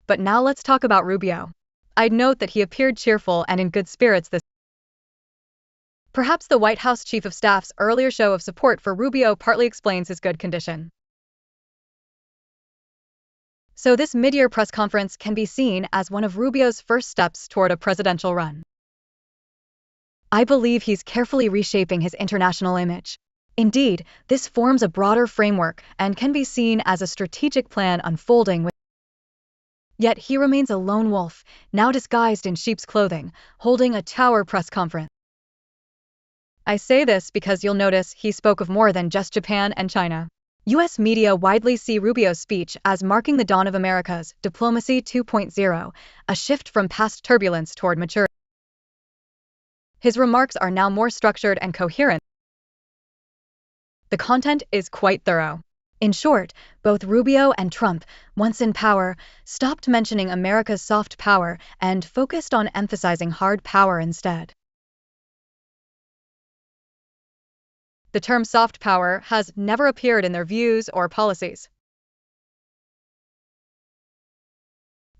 But now let's talk about Rubio. I'd note that he appeared cheerful and in good spirits this. Perhaps the White House Chief of Staff's earlier show of support for Rubio partly explains his good condition. So this mid-year press conference can be seen as one of Rubio's first steps toward a presidential run. I believe he's carefully reshaping his international image. Indeed, this forms a broader framework and can be seen as a strategic plan unfolding with. Yet he remains a lone wolf, now disguised in sheep's clothing, holding a 2-hour press conference. I say this because you'll notice he spoke of more than just Japan and China. U.S. media widely see Rubio's speech as marking the dawn of America's Diplomacy 2.0, a shift from past turbulence toward maturity. His remarks are now more structured and coherent. The content is quite thorough. In short, both Rubio and Trump, once in power, stopped mentioning America's soft power and focused on emphasizing hard power instead. The term soft power has never appeared in their views or policies.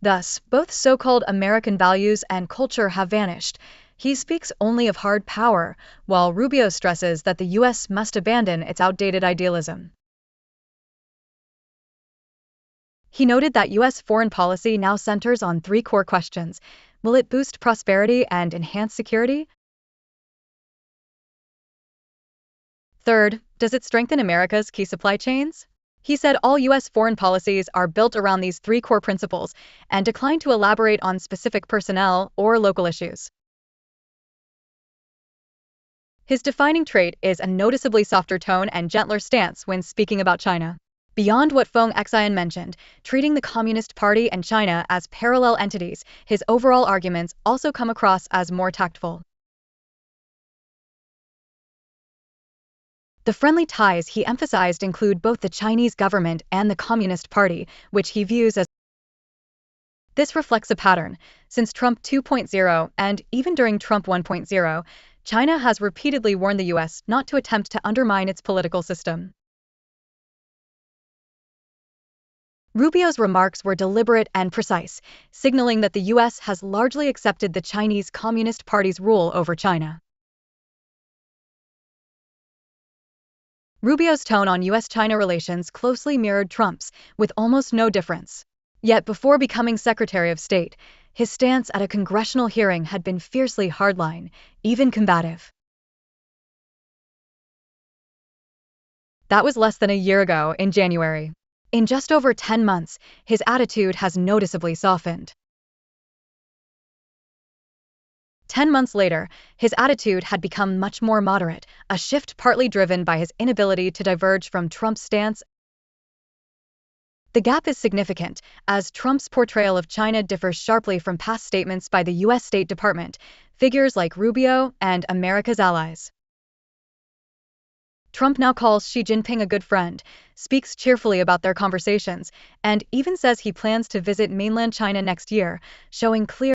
Thus, both so-called American values and culture have vanished. He speaks only of hard power, while Rubio stresses that the U.S. must abandon its outdated idealism. He noted that U.S. foreign policy now centers on three core questions. Will it boost prosperity and enhance security? Third, does it strengthen America's key supply chains? He said all U.S. foreign policies are built around these three core principles and declined to elaborate on specific personnel or local issues. His defining trait is a noticeably softer tone and gentler stance when speaking about China. Beyond what Feng Xian mentioned, treating the Communist Party and China as parallel entities, his overall arguments also come across as more tactful. The friendly ties he emphasized include both the Chinese government and the Communist Party, which he views as. This reflects a pattern. Since Trump 2.0 and even during Trump 1.0, China has repeatedly warned the U.S. not to attempt to undermine its political system. Rubio's remarks were deliberate and precise, signaling that the U.S. has largely accepted the Chinese Communist Party's rule over China. Rubio's tone on U.S.-China relations closely mirrored Trump's, with almost no difference. Yet before becoming Secretary of State, his stance at a congressional hearing had been fiercely hardline, even combative. That was less than a year ago, in January. In just over 10 months, his attitude has noticeably softened. 10 months later, his attitude had become much more moderate, a shift partly driven by his inability to diverge from Trump's stance. The gap is significant, as Trump's portrayal of China differs sharply from past statements by the U.S. State Department, figures like Rubio, and America's allies. Trump now calls Xi Jinping a good friend, speaks cheerfully about their conversations, and even says he plans to visit mainland China next year, showing clear.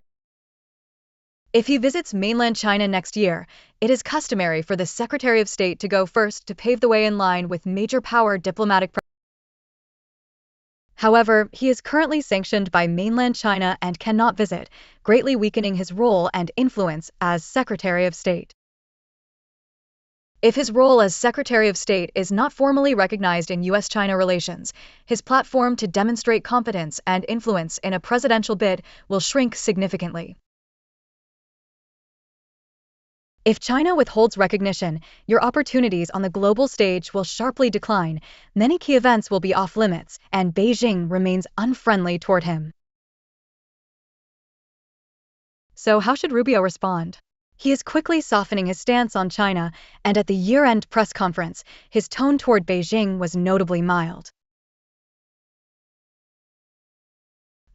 If he visits mainland China next year, it is customary for the Secretary of State to go first to pave the way in line with major power diplomatic. However, he is currently sanctioned by mainland China and cannot visit, greatly weakening his role and influence as Secretary of State. If his role as Secretary of State is not formally recognized in U.S.-China relations, his platform to demonstrate competence and influence in a presidential bid will shrink significantly. If China withholds recognition, your opportunities on the global stage will sharply decline, many key events will be off-limits, and Beijing remains unfriendly toward him. So how should Rubio respond? He is quickly softening his stance on China, and at the year-end press conference, his tone toward Beijing was notably mild.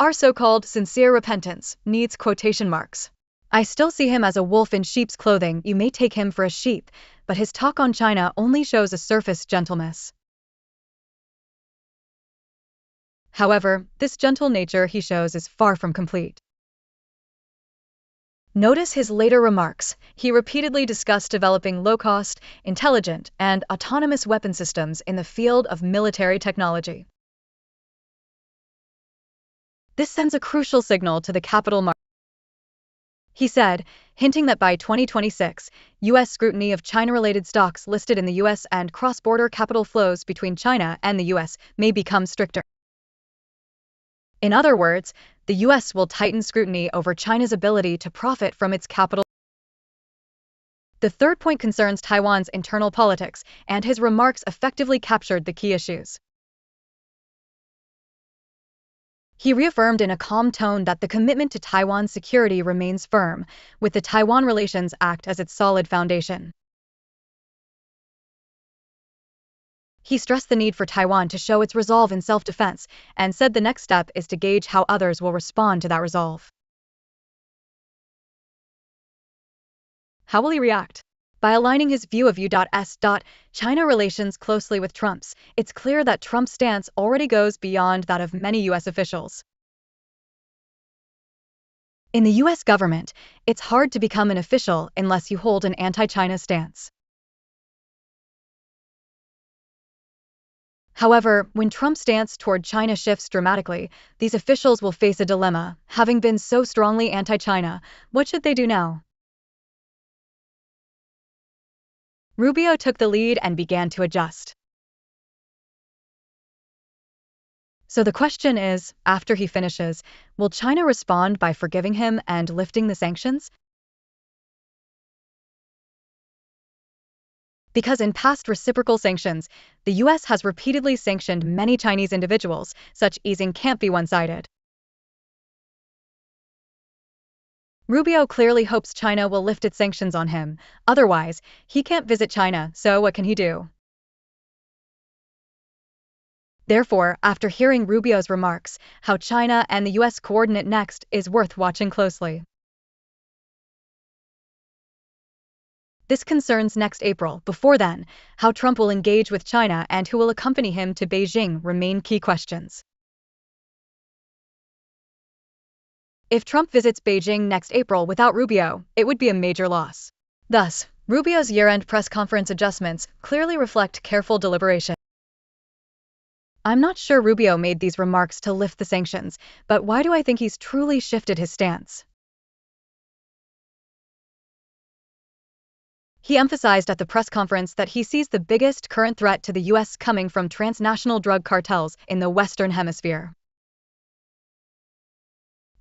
Our so-called sincere repentance needs quotation marks. I still see him as a wolf in sheep's clothing. You may take him for a sheep, but his talk on China only shows a surface gentleness. However, this gentle nature he shows is far from complete. Notice his later remarks. He repeatedly discussed developing low-cost, intelligent, and autonomous weapon systems in the field of military technology. This sends a crucial signal to the capital market. He said, hinting that by 2026, U.S. scrutiny of China-related stocks listed in the U.S. and cross-border capital flows between China and the U.S. may become stricter. In other words, the U.S. will tighten scrutiny over China's ability to profit from its capital. The third point concerns Taiwan's internal politics, and his remarks effectively captured the key issues. He reaffirmed in a calm tone that the commitment to Taiwan's security remains firm, with the Taiwan Relations Act as its solid foundation. He stressed the need for Taiwan to show its resolve in self-defense and said the next step is to gauge how others will respond to that resolve. How will he react? By aligning his view of U.S. China relations closely with Trump's, it's clear that Trump's stance already goes beyond that of many U.S. officials. In the U.S. government, it's hard to become an official unless you hold an anti-China stance. However, when Trump's stance toward China shifts dramatically, these officials will face a dilemma. Having been so strongly anti-China, what should they do now? Rubio took the lead and began to adjust. So the question is, after he finishes, will China respond by forgiving him and lifting the sanctions? Because in past reciprocal sanctions, the U.S. has repeatedly sanctioned many Chinese individuals, such easing can't be one-sided. Rubio clearly hopes China will lift its sanctions on him, otherwise, he can't visit China, so what can he do? Therefore, after hearing Rubio's remarks, how China and the U.S. coordinate next is worth watching closely. This concerns next April. Before then, how Trump will engage with China and who will accompany him to Beijing remain key questions. If Trump visits Beijing next April without Rubio, it would be a major loss. Thus, Rubio's year-end press conference adjustments clearly reflect careful deliberation. I'm not sure Rubio made these remarks to lift the sanctions, but why do I think he's truly shifted his stance? He emphasized at the press conference that he sees the biggest current threat to the U.S. coming from transnational drug cartels in the Western Hemisphere.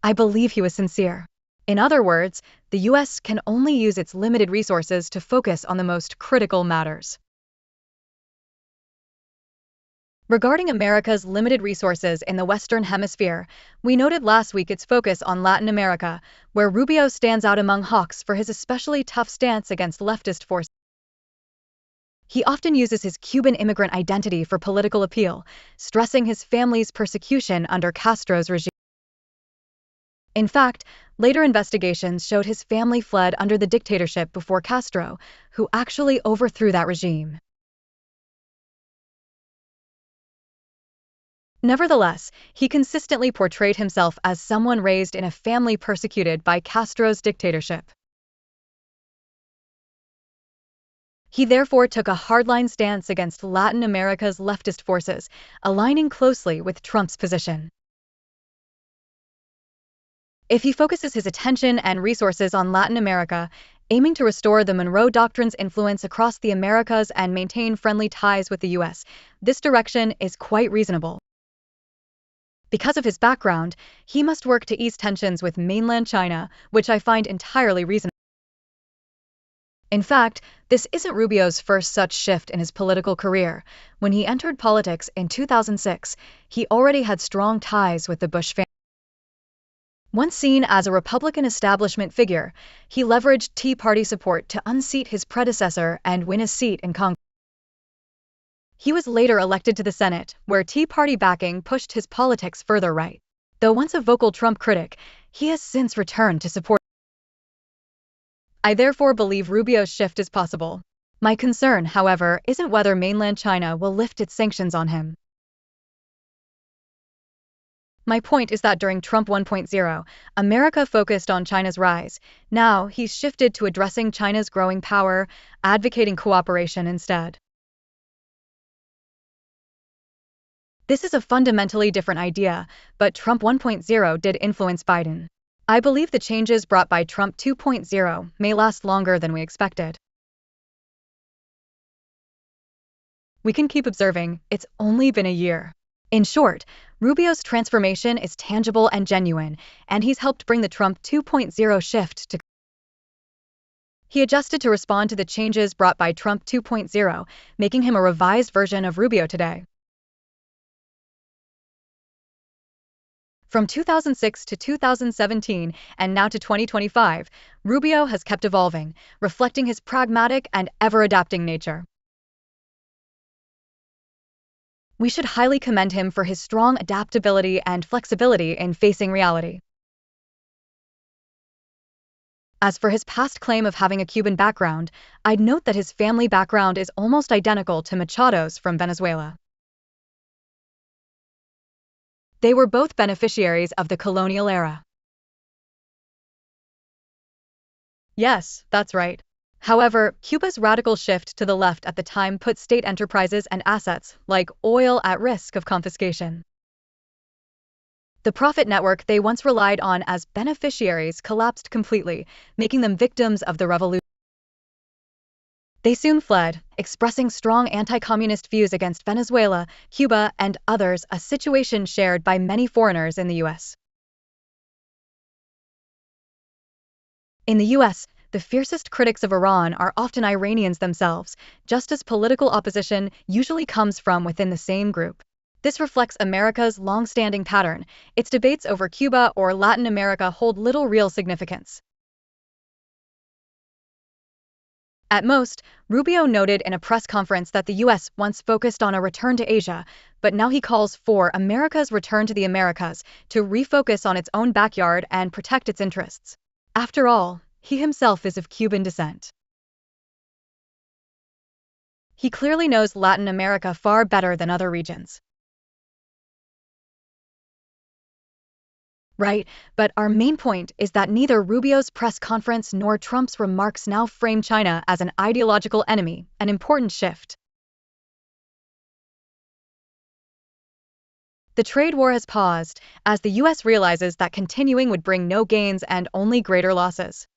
I believe he was sincere. In other words, the U.S. can only use its limited resources to focus on the most critical matters. Regarding America's limited resources in the Western Hemisphere, we noted last week its focus on Latin America, where Rubio stands out among hawks for his especially tough stance against leftist forces. He often uses his Cuban immigrant identity for political appeal, stressing his family's persecution under Castro's regime. In fact, later investigations showed his family fled under the dictatorship before Castro, who actually overthrew that regime. Nevertheless, he consistently portrayed himself as someone raised in a family persecuted by Castro's dictatorship. He therefore took a hardline stance against Latin America's leftist forces, aligning closely with Trump's position. If he focuses his attention and resources on Latin America, aiming to restore the Monroe Doctrine's influence across the Americas and maintain friendly ties with the U.S., this direction is quite reasonable. Because of his background, he must work to ease tensions with mainland China, which I find entirely reasonable. In fact, this isn't Rubio's first such shift in his political career. When he entered politics in 2006, he already had strong ties with the Bush family. Once seen as a Republican establishment figure, he leveraged Tea Party support to unseat his predecessor and win a seat in Congress. He was later elected to the Senate, where Tea Party backing pushed his politics further right. Though once a vocal Trump critic, he has since returned to support. I therefore believe Rubio's shift is possible. My concern, however, isn't whether mainland China will lift its sanctions on him. My point is that during Trump 1.0, America focused on China's rise. Now, he's shifted to addressing China's growing power, advocating cooperation instead. This is a fundamentally different idea, but Trump 1.0 did influence Biden. I believe the changes brought by Trump 2.0 may last longer than we expected. We can keep observing, it's only been a year. In short, Rubio's transformation is tangible and genuine, and he's helped bring the Trump 2.0 shift to. He adjusted to respond to the changes brought by Trump 2.0, making him a revised version of Rubio today. From 2006 to 2017 and now to 2025, Rubio has kept evolving, reflecting his pragmatic and ever-adapting nature. We should highly commend him for his strong adaptability and flexibility in facing reality. As for his past claim of having a Cuban background, I'd note that his family background is almost identical to Machado's from Venezuela. They were both beneficiaries of the colonial era. Yes, that's right. However, Cuba's radical shift to the left at the time put state enterprises and assets, like oil, at risk of confiscation. The profit network they once relied on as beneficiaries collapsed completely, making them victims of the revolution. They soon fled, expressing strong anti-communist views against Venezuela, Cuba, and others, a situation shared by many foreigners in the U.S. In the U.S., the fiercest critics of Iran are often Iranians themselves, just as political opposition usually comes from within the same group. This reflects America's long-standing pattern. Its debates over Cuba or Latin America hold little real significance. At most, Rubio noted in a press conference that the U.S. once focused on a return to Asia, but now he calls for America's return to the Americas to refocus on its own backyard and protect its interests. After all, he himself is of Cuban descent. He clearly knows Latin America far better than other regions. Right, but our main point is that neither Rubio's press conference nor Trump's remarks now frame China as an ideological enemy, an important shift. The trade war has paused, as the U.S. realizes that continuing would bring no gains and only greater losses.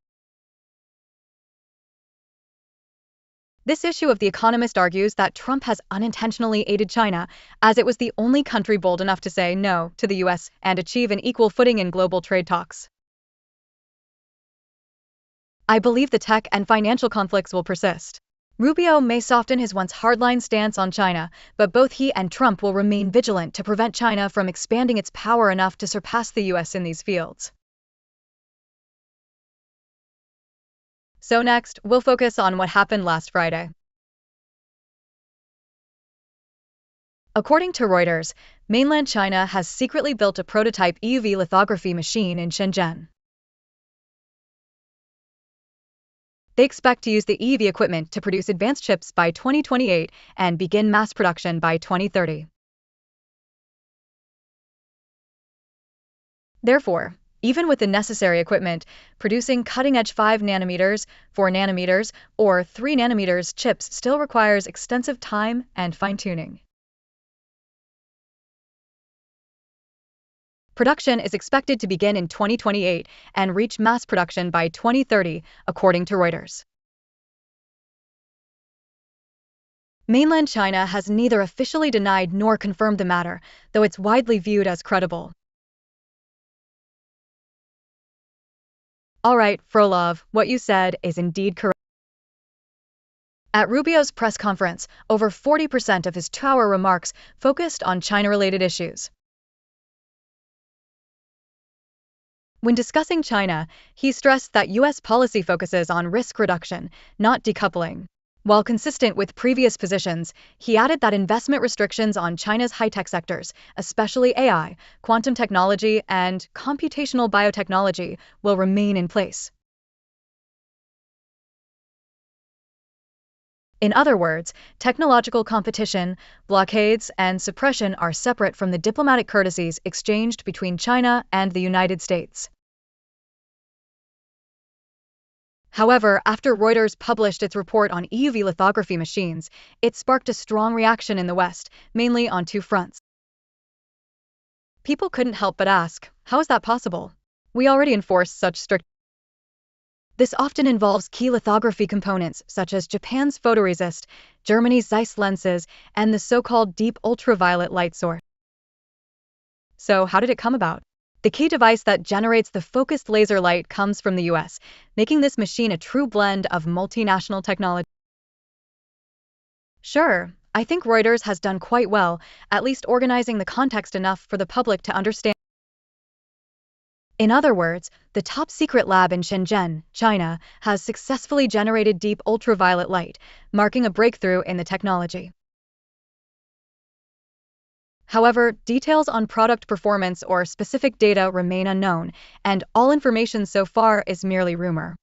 This issue of The Economist argues that Trump has unintentionally aided China, as it was the only country bold enough to say no to the U.S. and achieve an equal footing in global trade talks. I believe the tech and financial conflicts will persist. Rubio may soften his once hardline stance on China, but both he and Trump will remain vigilant to prevent China from expanding its power enough to surpass the U.S. in these fields. So next, we'll focus on what happened last Friday. According to Reuters, mainland China has secretly built a prototype EUV lithography machine in Shenzhen. They expect to use the EUV equipment to produce advanced chips by 2028 and begin mass production by 2030. Therefore, even with the necessary equipment, producing cutting-edge 5 nanometers, 4 nanometers, or 3 nanometers chips still requires extensive time and fine-tuning. Production is expected to begin in 2028 and reach mass production by 2030, according to Reuters. Mainland China has neither officially denied nor confirmed the matter, though it's widely viewed as credible. All right, Frolov, what you said is indeed correct. At Rubio's press conference, over 40% of his 2-hour remarks focused on China-related issues. When discussing China, he stressed that U.S. policy focuses on risk reduction, not decoupling. While consistent with previous positions, he added that investment restrictions on China's high-tech sectors, especially AI, quantum technology, and computational biotechnology, will remain in place. In other words, technological competition, blockades, and suppression are separate from the diplomatic courtesies exchanged between China and the United States. However, after Reuters published its report on EUV lithography machines, it sparked a strong reaction in the West, mainly on 2 fronts. People couldn't help but ask, how is that possible? We already enforce such strict. This often involves key lithography components such as Japan's photoresist, Germany's Zeiss lenses, and the so-called deep ultraviolet light source. So how did it come about? The key device that generates the focused laser light comes from the US, making this machine a true blend of multinational technology. Sure, I think Reuters has done quite well, at least organizing the context enough for the public to understand. In other words, the top-secret lab in Shenzhen, China, has successfully generated deep ultraviolet light, marking a breakthrough in the technology. However, details on product performance or specific data remain unknown, and all information so far is merely rumor.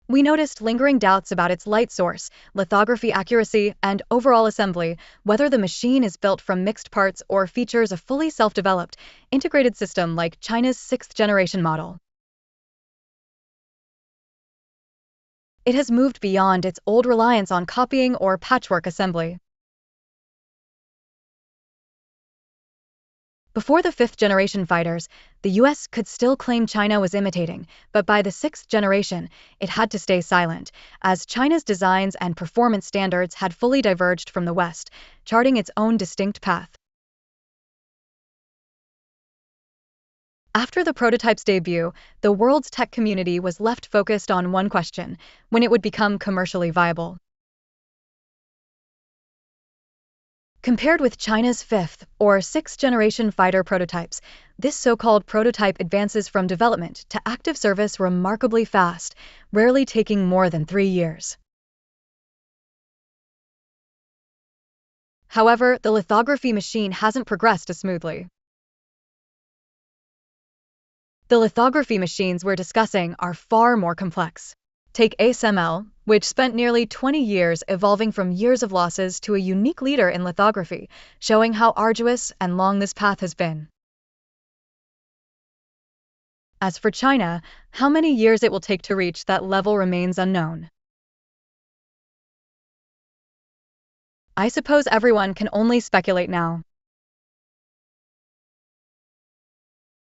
We noticed lingering doubts about its light source, lithography accuracy, and overall assembly, whether the machine is built from mixed parts or features a fully self-developed, integrated system like China's 6th-generation model. It has moved beyond its old reliance on copying or patchwork assembly. Before the 5th-generation fighters, the US could still claim China was imitating, but by the 6th generation, it had to stay silent, as China's designs and performance standards had fully diverged from the West, charting its own distinct path. After the prototype's debut, the world's tech community was left focused on one question: when it would become commercially viable. Compared with China's 5th or 6th-generation fighter prototypes, this so-called prototype advances from development to active service remarkably fast, rarely taking more than 3 years. However, the lithography machine hasn't progressed as smoothly. The lithography machines we're discussing are far more complex. Take ASML, which spent nearly 20 years evolving from years of losses to a unique leader in lithography, showing how arduous and long this path has been. As for China, how many years it will take to reach that level remains unknown. I suppose everyone can only speculate now.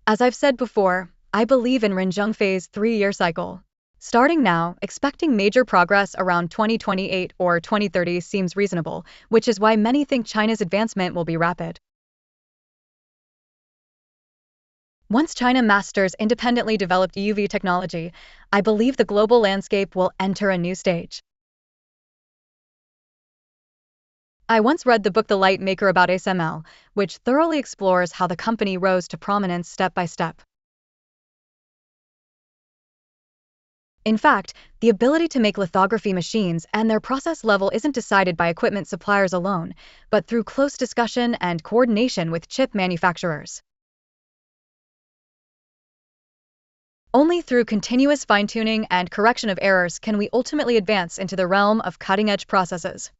As I've said before, I believe in Rinzhengfei's 3-year cycle. Starting now, expecting major progress around 2028 or 2030 seems reasonable, which is why many think China's advancement will be rapid. Once China masters independently developed EUV technology, I believe the global landscape will enter a new stage. I once read the book The Light Maker about ASML, which thoroughly explores how the company rose to prominence step by step. In fact, the ability to make lithography machines and their process level isn't decided by equipment suppliers alone, but through close discussion and coordination with chip manufacturers. Only through continuous fine-tuning and correction of errors can we ultimately advance into the realm of cutting-edge processes.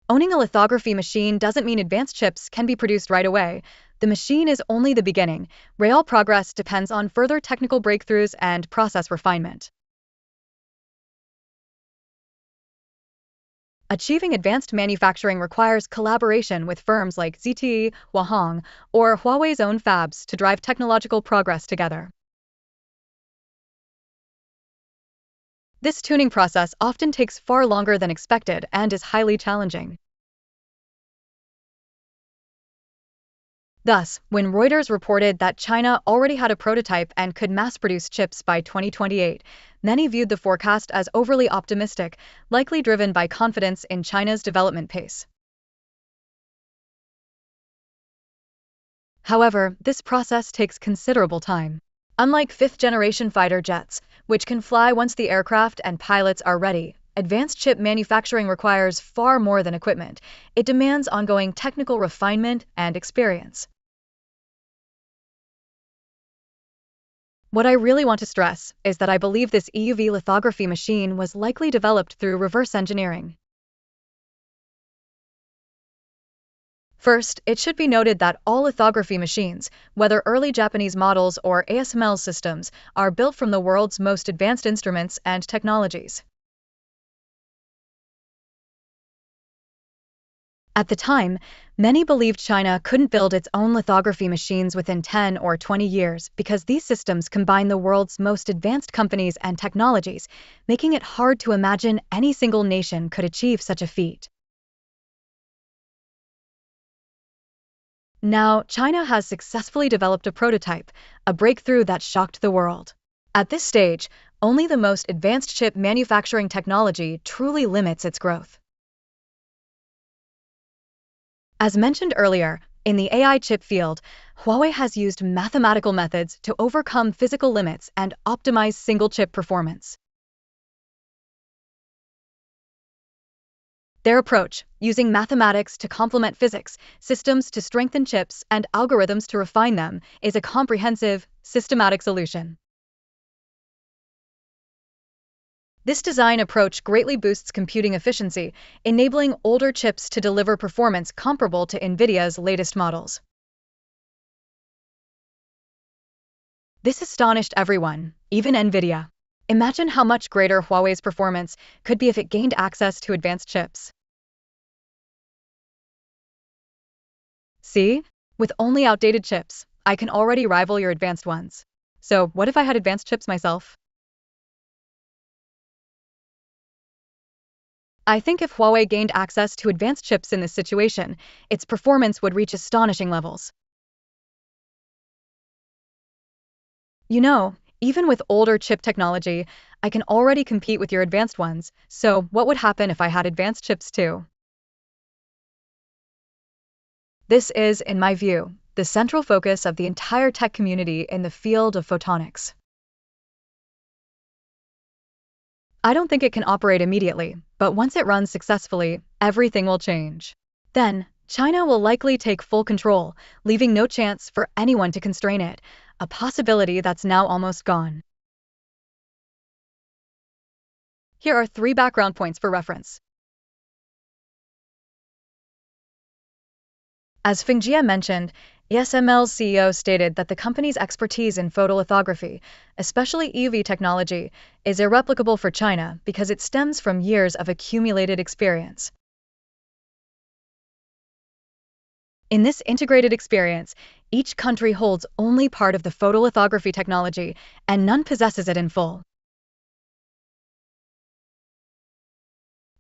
Owning a lithography machine doesn't mean advanced chips can be produced right away. The machine is only the beginning. Real progress depends on further technical breakthroughs and process refinement. Achieving advanced manufacturing requires collaboration with firms like ZTE, Huahong, or Huawei's own fabs to drive technological progress together. This tuning process often takes far longer than expected and is highly challenging. Thus, when Reuters reported that China already had a prototype and could mass-produce chips by 2028, many viewed the forecast as overly optimistic, likely driven by confidence in China's development pace. However, this process takes considerable time. Unlike 5th-generation fighter jets, which can fly once the aircraft and pilots are ready, advanced chip manufacturing requires far more than equipment. It demands ongoing technical refinement and experience. What I really want to stress is that I believe this EUV lithography machine was likely developed through reverse engineering. First, it should be noted that all lithography machines, whether early Japanese models or ASML systems, are built from the world's most advanced instruments and technologies. At the time, many believed China couldn't build its own lithography machines within 10 or 20 years because these systems combine the world's most advanced companies and technologies, making it hard to imagine any single nation could achieve such a feat. Now, China has successfully developed a prototype, a breakthrough that shocked the world. At this stage, only the most advanced chip manufacturing technology truly limits its growth. As mentioned earlier, in the AI chip field, Huawei has used mathematical methods to overcome physical limits and optimize single-chip performance. Their approach, using mathematics to complement physics, systems to strengthen chips, and algorithms to refine them, is a comprehensive, systematic solution. This design approach greatly boosts computing efficiency, enabling older chips to deliver performance comparable to NVIDIA's latest models. This astonished everyone, even NVIDIA. Imagine how much greater Huawei's performance could be if it gained access to advanced chips. See? With only outdated chips, I can already rival your advanced ones. So, what if I had advanced chips myself? I think if Huawei gained access to advanced chips in this situation, its performance would reach astonishing levels. You know, even with older chip technology, I can already compete with your advanced ones, so what would happen if I had advanced chips too? This is, in my view, the central focus of the entire tech community in the field of photonics. I don't think it can operate immediately, but once it runs successfully, everything will change. Then, China will likely take full control, leaving no chance for anyone to constrain it, a possibility that's now almost gone. Here are 3 background points for reference. As Fingjie mentioned, ASML's CEO stated that the company's expertise in photolithography, especially EUV technology, is irreplicable for China because it stems from years of accumulated experience. In this integrated experience, each country holds only part of the photolithography technology, and none possesses it in full.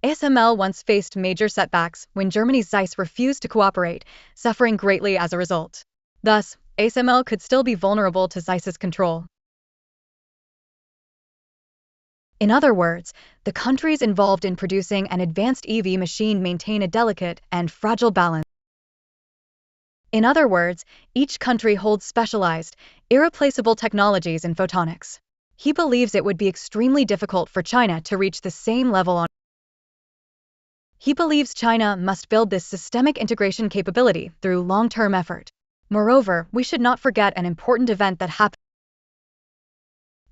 ASML once faced major setbacks when Germany's ZEISS refused to cooperate, suffering greatly as a result. Thus, ASML could still be vulnerable to ZEISS's control. In other words, the countries involved in producing an advanced EV machine maintain a delicate and fragile balance. In other words, each country holds specialized, irreplaceable technologies in photonics. He believes it would be extremely difficult for China to reach the same level on. He believes China must build this systemic integration capability through long-term effort. Moreover, we should not forget an important event that happened.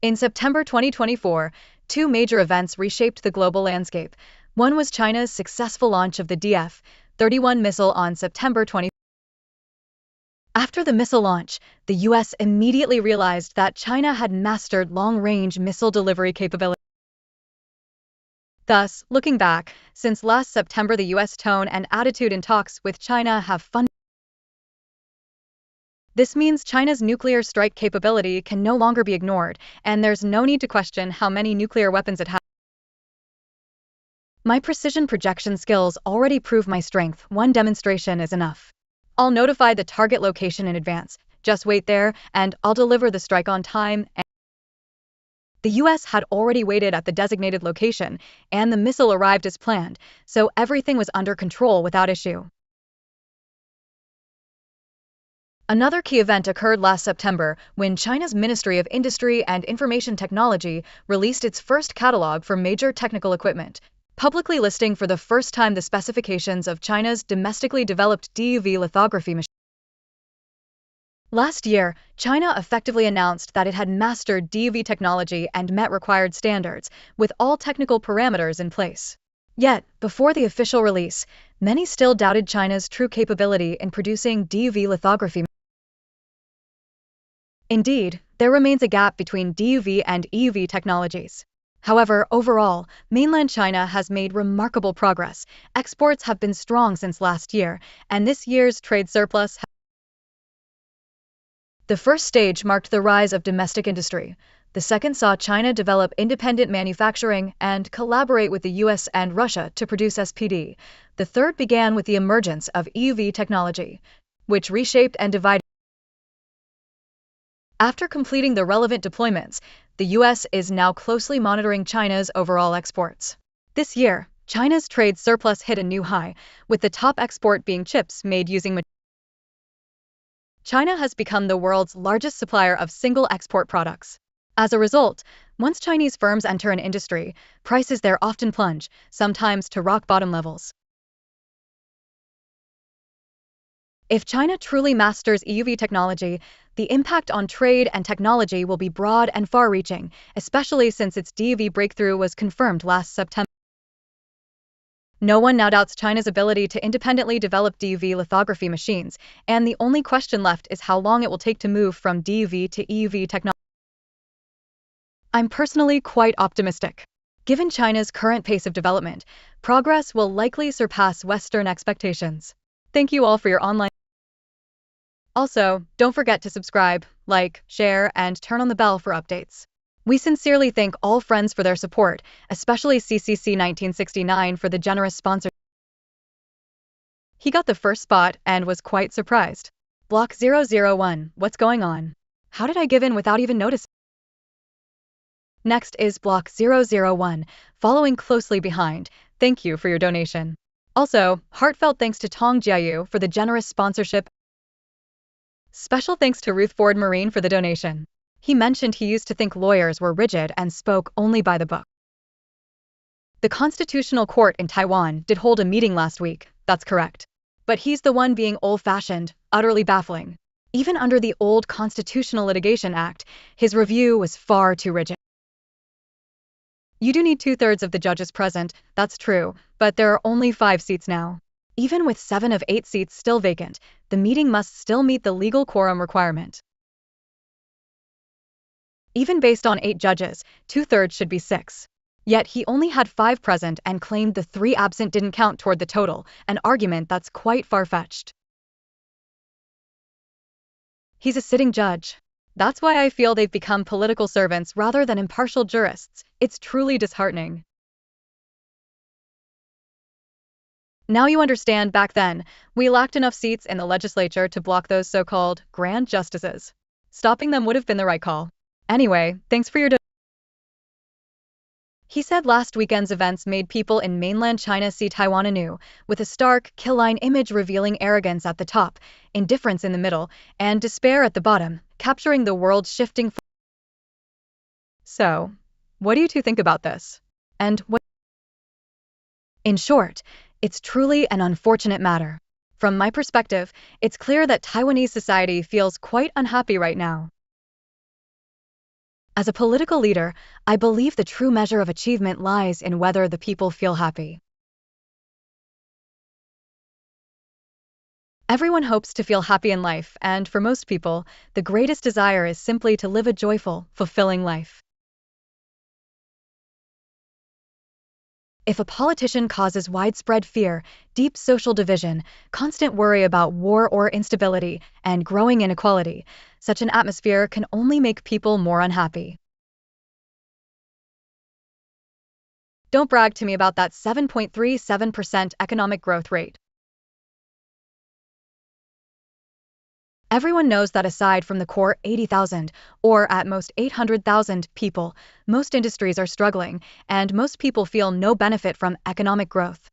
In September 2024, 2 major events reshaped the global landscape. One was China's successful launch of the DF-31 missile on September 20. After the missile launch, the US immediately realized that China had mastered long-range missile delivery capability. Thus, looking back, since last September the US tone and attitude in talks with China have fundamentally. This means China's nuclear strike capability can no longer be ignored, and there's no need to question how many nuclear weapons it has. My precision projection skills already prove my strength. One demonstration is enough. I'll notify the target location in advance. Just wait there, and I'll deliver the strike on time. The US had already waited at the designated location, and the missile arrived as planned, so everything was under control without issue. Another key event occurred last September when China's Ministry of Industry and Information Technology released its first catalog for major technical equipment, publicly listing for the first time the specifications of China's domestically developed DUV lithography machine. Last year, China effectively announced that it had mastered DUV technology and met required standards, with all technical parameters in place. Yet, before the official release, many still doubted China's true capability in producing DUV lithography. Indeed, there remains a gap between DUV and EUV technologies. However, overall, mainland China has made remarkable progress. Exports have been strong since last year, and this year's trade surplus. The first stage marked the rise of domestic industry. The second saw China develop independent manufacturing and collaborate with the US and Russia to produce SPD. The third began with the emergence of EUV technology, which reshaped and divided. After completing the relevant deployments, the US is now closely monitoring China's overall exports. This year, China's trade surplus hit a new high, with the top export being chips made using. China has become the world's largest supplier of single export products. As a result, once Chinese firms enter an industry, prices there often plunge, sometimes to rock-bottom levels. If China truly masters EUV technology, the impact on trade and technology will be broad and far-reaching, especially since its DUV breakthrough was confirmed last September. No one now doubts China's ability to independently develop DUV lithography machines, and the only question left is how long it will take to move from DUV to EUV technology. I'm personally quite optimistic. Given China's current pace of development, progress will likely surpass Western expectations. Thank you all for your online. Also, don't forget to subscribe, like, share, and turn on the bell for updates. We sincerely thank all friends for their support, especially CCC 1969 for the generous sponsor. He got the first spot and was quite surprised. Block 001, what's going on? How did I give in without even noticing? Next is Block 001, following closely behind. Thank you for your donation. Also, heartfelt thanks to Tong Jiayu for the generous sponsorship. Special thanks to Ruth Ford Marine for the donation. He mentioned he used to think lawyers were rigid and spoke only by the book. The Constitutional Court in Taiwan did hold a meeting last week, that's correct. But he's the one being old-fashioned, utterly baffling. Even under the old Constitutional Litigation Act, his review was far too rigid. You do need 2/3 of the judges present, that's true, but there are only 5 seats now. Even with 7 of 8 seats still vacant, the meeting must still meet the legal quorum requirement. Even based on 8 judges, 2/3 should be 6. Yet he only had 5 present and claimed the 3 absent didn't count toward the total, an argument that's quite far-fetched. He's a sitting judge. That's why I feel they've become political servants rather than impartial jurists. It's truly disheartening. Now you understand, back then, we lacked enough seats in the legislature to block those so-called grand justices. Stopping them would have been the right call. Anyway, thanks for your donation. He said last weekend's events made people in mainland China see Taiwan anew, with a stark, kill-line image revealing arrogance at the top, indifference in the middle, and despair at the bottom, capturing the world's shifting. So, what do you two think about this? And what? In short, it's truly an unfortunate matter. From my perspective, it's clear that Taiwanese society feels quite unhappy right now. As a political leader, I believe the true measure of achievement lies in whether the people feel happy. Everyone hopes to feel happy in life, and for most people, the greatest desire is simply to live a joyful, fulfilling life. If a politician causes widespread fear, deep social division, constant worry about war or instability, and growing inequality, such an atmosphere can only make people more unhappy. Don't brag to me about that 7.37% economic growth rate. Everyone knows that aside from the core 80,000, or at most 800,000 people, most industries are struggling, and most people feel no benefit from economic growth.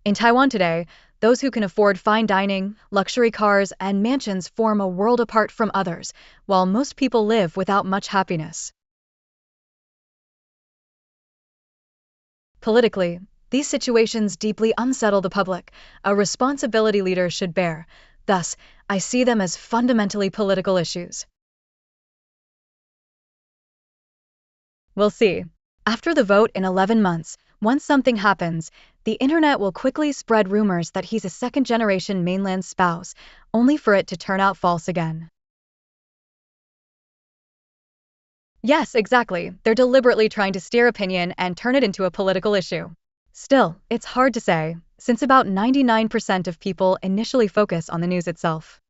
In Taiwan today, those who can afford fine dining, luxury cars, and mansions form a world apart from others, while most people live without much happiness. Politically, these situations deeply unsettle the public, a responsibility leaders should bear. Thus, I see them as fundamentally political issues. We'll see. After the vote in 11 months, once something happens, the internet will quickly spread rumors that he's a second-generation mainland spouse, only for it to turn out false again. Yes, exactly. They're deliberately trying to steer opinion and turn it into a political issue. Still, it's hard to say, since about 99% of people initially focus on the news itself.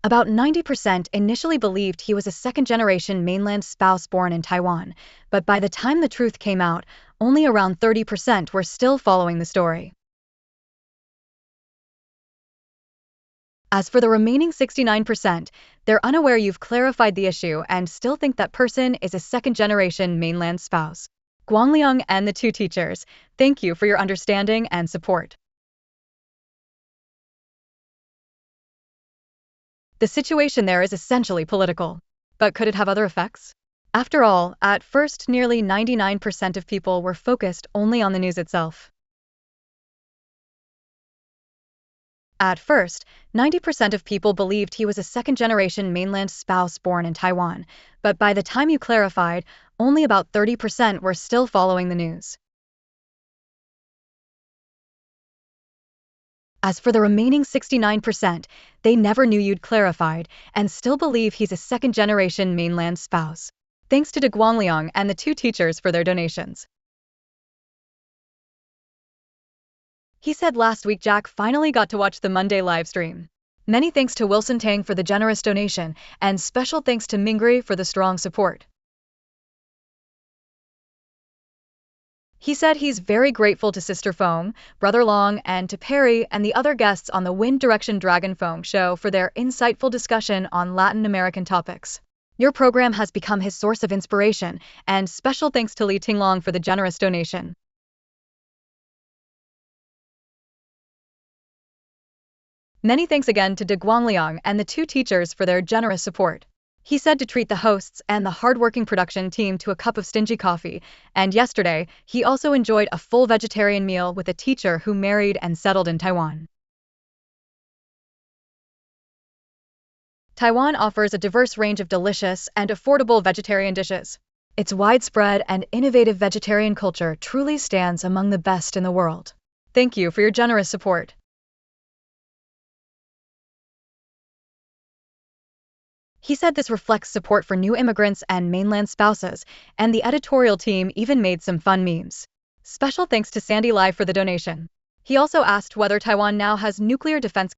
About 90% initially believed he was a second-generation mainland spouse born in Taiwan, but by the time the truth came out, only around 30% were still following the story. As for the remaining 69%, they're unaware you've clarified the issue and still think that person is a second-generation mainland spouse. Guangliang and the 2 teachers, thank you for your understanding and support. The situation there is essentially political. But could it have other effects? After all, at first nearly 99% of people were focused only on the news itself. At first, 90% of people believed he was a second-generation mainland spouse born in Taiwan, but by the time you clarified, only about 30% were still following the news. As for the remaining 69%, they never knew you'd clarified and still believe he's a second-generation mainland spouse. Thanks to De Guangliang and the two teachers for their donations. He said last week Jack finally got to watch the Monday live stream. Many thanks to Wilson Tang for the generous donation, and special thanks to Mingri for the strong support. He said he's very grateful to Sister Foam, Brother Long, and to Perry and the other guests on the Wind Direction Dragon Foam show for their insightful discussion on Latin American topics. Your program has become his source of inspiration, and special thanks to Li Tinglong for the generous donation. Many thanks again to De Guangliang and the two teachers for their generous support. He said to treat the hosts and the hard-working production team to a cup of stingy coffee, and yesterday, he also enjoyed a full vegetarian meal with a teacher who married and settled in Taiwan. Taiwan offers a diverse range of delicious and affordable vegetarian dishes. Its widespread and innovative vegetarian culture truly stands among the best in the world. Thank you for your generous support. He said this reflects support for new immigrants and mainland spouses, and the editorial team even made some fun memes. Special thanks to Sandy Lai for the donation. He also asked whether Taiwan now has nuclear defense.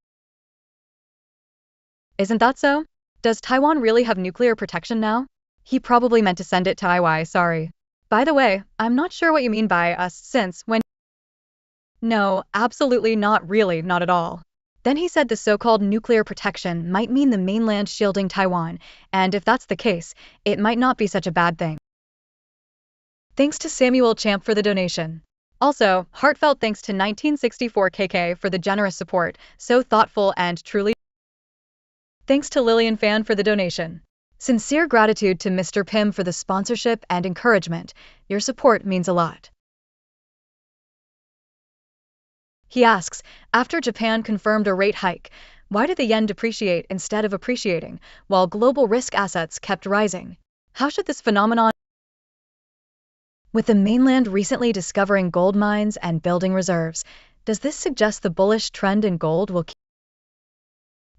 Isn't that so? Does Taiwan really have nuclear protection now? He probably meant to send it to IY, sorry. By the way, I'm not sure what you mean by us since when. No, absolutely not really, not at all. Then he said the so-called nuclear protection might mean the mainland shielding Taiwan, and if that's the case, it might not be such a bad thing. Thanks to Samuel Champ for the donation. Also, heartfelt thanks to 1964 KK for the generous support, so thoughtful and truly. Thanks to Lillian Fan for the donation. Sincere gratitude to Mr. Pim for the sponsorship and encouragement. Your support means a lot. He asks, after Japan confirmed a rate hike, why did the yen depreciate instead of appreciating, while global risk assets kept rising? How should this phenomenon? With the mainland recently discovering gold mines and building reserves, does this suggest the bullish trend in gold will keep?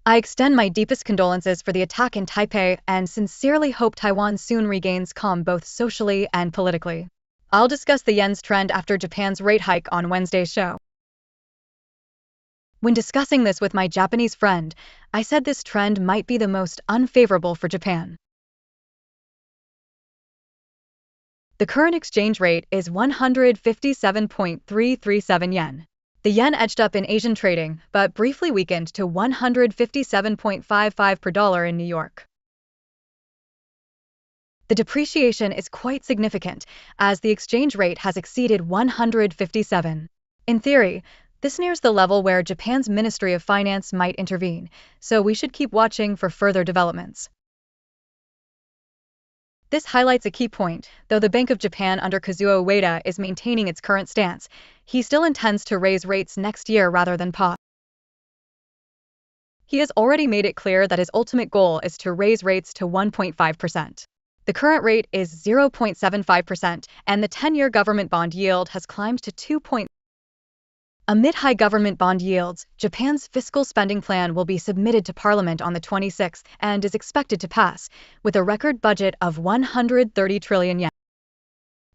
I extend my deepest condolences for the attack in Taipei and sincerely hope Taiwan soon regains calm both socially and politically. I'll discuss the yen's trend after Japan's rate hike on Wednesday's show. When discussing this with my Japanese friend, I said this trend might be the most unfavorable for Japan. The current exchange rate is 157.337 yen. The yen edged up in Asian trading, but briefly weakened to 157.55 per dollar in New York. The depreciation is quite significant, as the exchange rate has exceeded 157. In theory, this nears the level where Japan's Ministry of Finance might intervene, so we should keep watching for further developments. This highlights a key point. Though the Bank of Japan under Kazuo Ueda is maintaining its current stance, he still intends to raise rates next year rather than pause. He has already made it clear that his ultimate goal is to raise rates to 1.5%. The current rate is 0.75%, and the 10-year government bond yield has climbed to 2. Amid high government bond yields, Japan's fiscal spending plan will be submitted to Parliament on the 26th and is expected to pass, with a record budget of 130 trillion yen.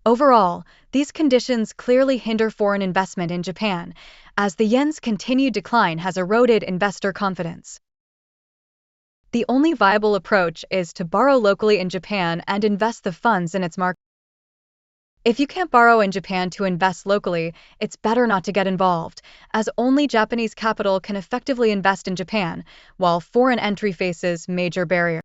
Overall, these conditions clearly hinder foreign investment in Japan, as the yen's continued decline has eroded investor confidence. The only viable approach is to borrow locally in Japan and invest the funds in its market. If you can't borrow in Japan to invest locally, it's better not to get involved, as only Japanese capital can effectively invest in Japan, while foreign entry faces major barriers.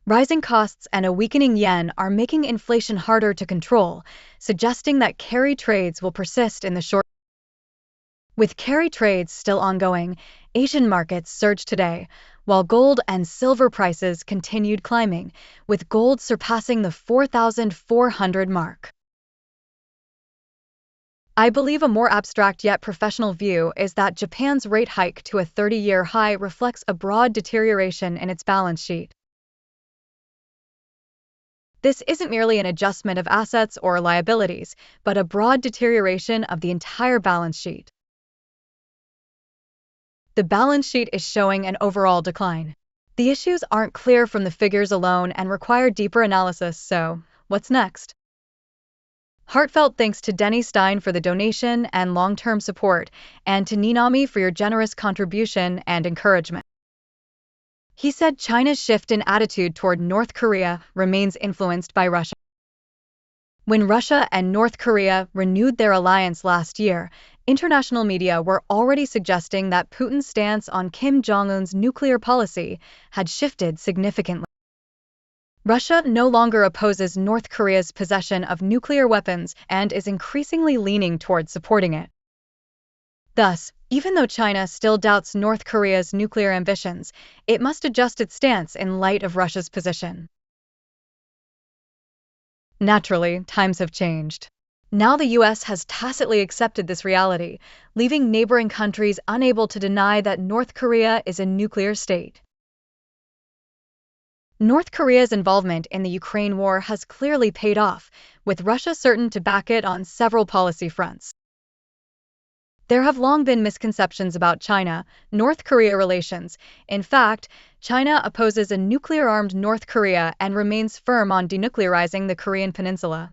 Rising costs and a weakening yen are making inflation harder to control, suggesting that carry trades will persist in the short. With carry trades still ongoing, Asian markets surged today, while gold and silver prices continued climbing, with gold surpassing the 4,400 mark. I believe a more abstract yet professional view is that Japan's rate hike to a 30-year high reflects a broad deterioration in its balance sheet. This isn't merely an adjustment of assets or liabilities, but a broad deterioration of the entire balance sheet. The balance sheet is showing an overall decline. The issues aren't clear from the figures alone and require deeper analysis, so what's next? Heartfelt thanks to Denny Stein for the donation and long-term support, and to Ninami for your generous contribution and encouragement. He said China's shift in attitude toward North Korea remains influenced by Russia. When Russia and North Korea renewed their alliance last year, international media were already suggesting that Putin's stance on Kim Jong-un's nuclear policy had shifted significantly. Russia no longer opposes North Korea's possession of nuclear weapons and is increasingly leaning toward supporting it. Thus, even though China still doubts North Korea's nuclear ambitions, it must adjust its stance in light of Russia's position. Naturally, times have changed. Now the US has tacitly accepted this reality, leaving neighboring countries unable to deny that North Korea is a nuclear state. North Korea's involvement in the Ukraine war has clearly paid off, with Russia certain to back it on several policy fronts. There have long been misconceptions about China-North Korea relations. In fact, China opposes a nuclear-armed North Korea and remains firm on denuclearizing the Korean peninsula.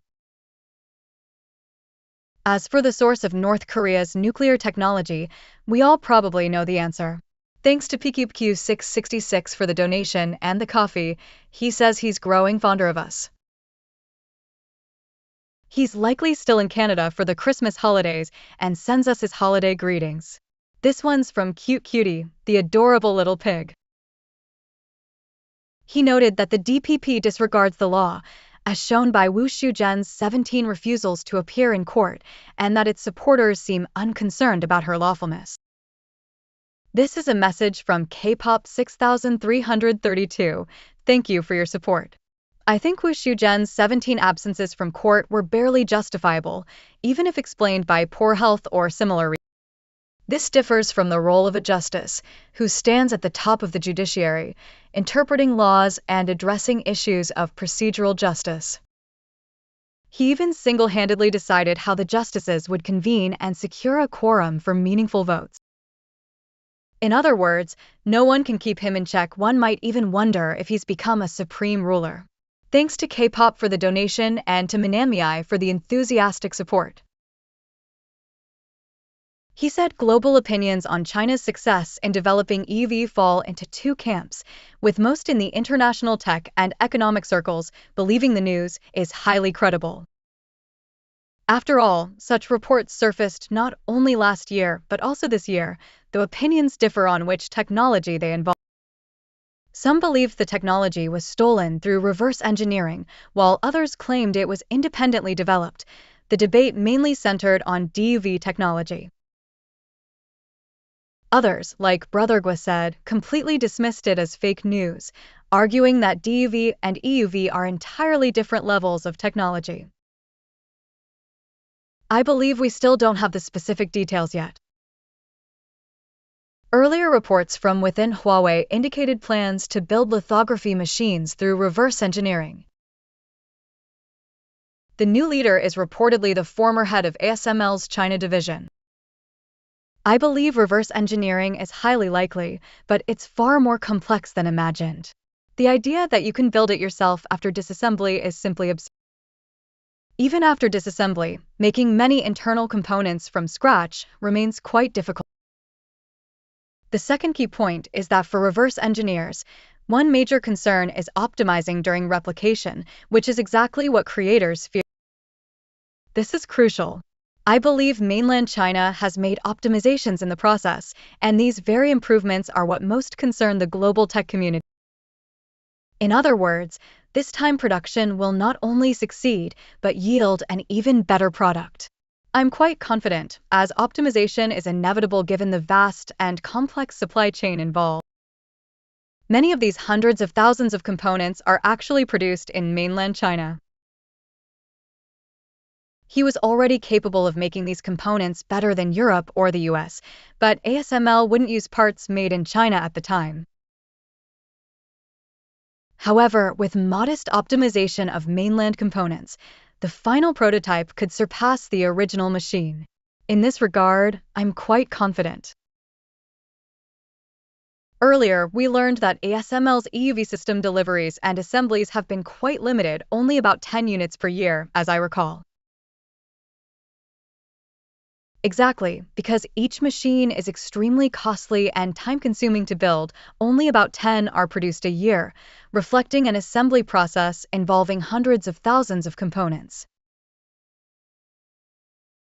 As for the source of North Korea's nuclear technology, we all probably know the answer. Thanks to PQQ666 for the donation and the coffee, he says he's growing fonder of us. He's likely still in Canada for the Christmas holidays and sends us his holiday greetings. This one's from Cute Cutie, the adorable little pig. He noted that the DPP disregards the law, as shown by Wu Shuzhen's 17 refusals to appear in court, and that its supporters seem unconcerned about her lawfulness. This is a message from K-pop 6332. Thank you for your support. I think Wu Shuzhen's 17 absences from court were barely justifiable, even if explained by poor health or similar reasons. This differs from the role of a justice, who stands at the top of the judiciary, interpreting laws and addressing issues of procedural justice. He even single-handedly decided how the justices would convene and secure a quorum for meaningful votes. In other words, no one can keep him in check. One might even wonder if he's become a supreme ruler. Thanks to K-pop for the donation and to Minamiai for the enthusiastic support. He said global opinions on China's success in developing EV fall into two camps, with most in the international tech and economic circles believing the news is highly credible. After all, such reports surfaced not only last year but also this year, though opinions differ on which technology they involve. Some believed the technology was stolen through reverse engineering, while others claimed it was independently developed. The debate mainly centered on DUV technology. Others, like Brothergwa said, completely dismissed it as fake news, arguing that DUV and EUV are entirely different levels of technology. I believe we still don't have the specific details yet. Earlier reports from within Huawei indicated plans to build lithography machines through reverse engineering. The new leader is reportedly the former head of ASML's China division. I believe reverse engineering is highly likely, but it's far more complex than imagined. The idea that you can build it yourself after disassembly is simply absurd. Even after disassembly, making many internal components from scratch remains quite difficult. The second key point is that for reverse engineers, one major concern is optimizing during replication, which is exactly what creators fear. This is crucial. I believe mainland China has made optimizations in the process, and these very improvements are what most concern the global tech community. In other words, this time production will not only succeed, but yield an even better product. I'm quite confident, as optimization is inevitable given the vast and complex supply chain involved. Many of these hundreds of thousands of components are actually produced in mainland China. He was already capable of making these components better than Europe or the US, but ASML wouldn't use parts made in China at the time. However, with modest optimization of mainland components, the final prototype could surpass the original machine. In this regard, I'm quite confident. Earlier, we learned that ASML's EUV system deliveries and assemblies have been quite limited, only about 10 units per year, as I recall. Exactly, because each machine is extremely costly and time-consuming to build, only about 10 are produced a year, reflecting an assembly process involving hundreds of thousands of components.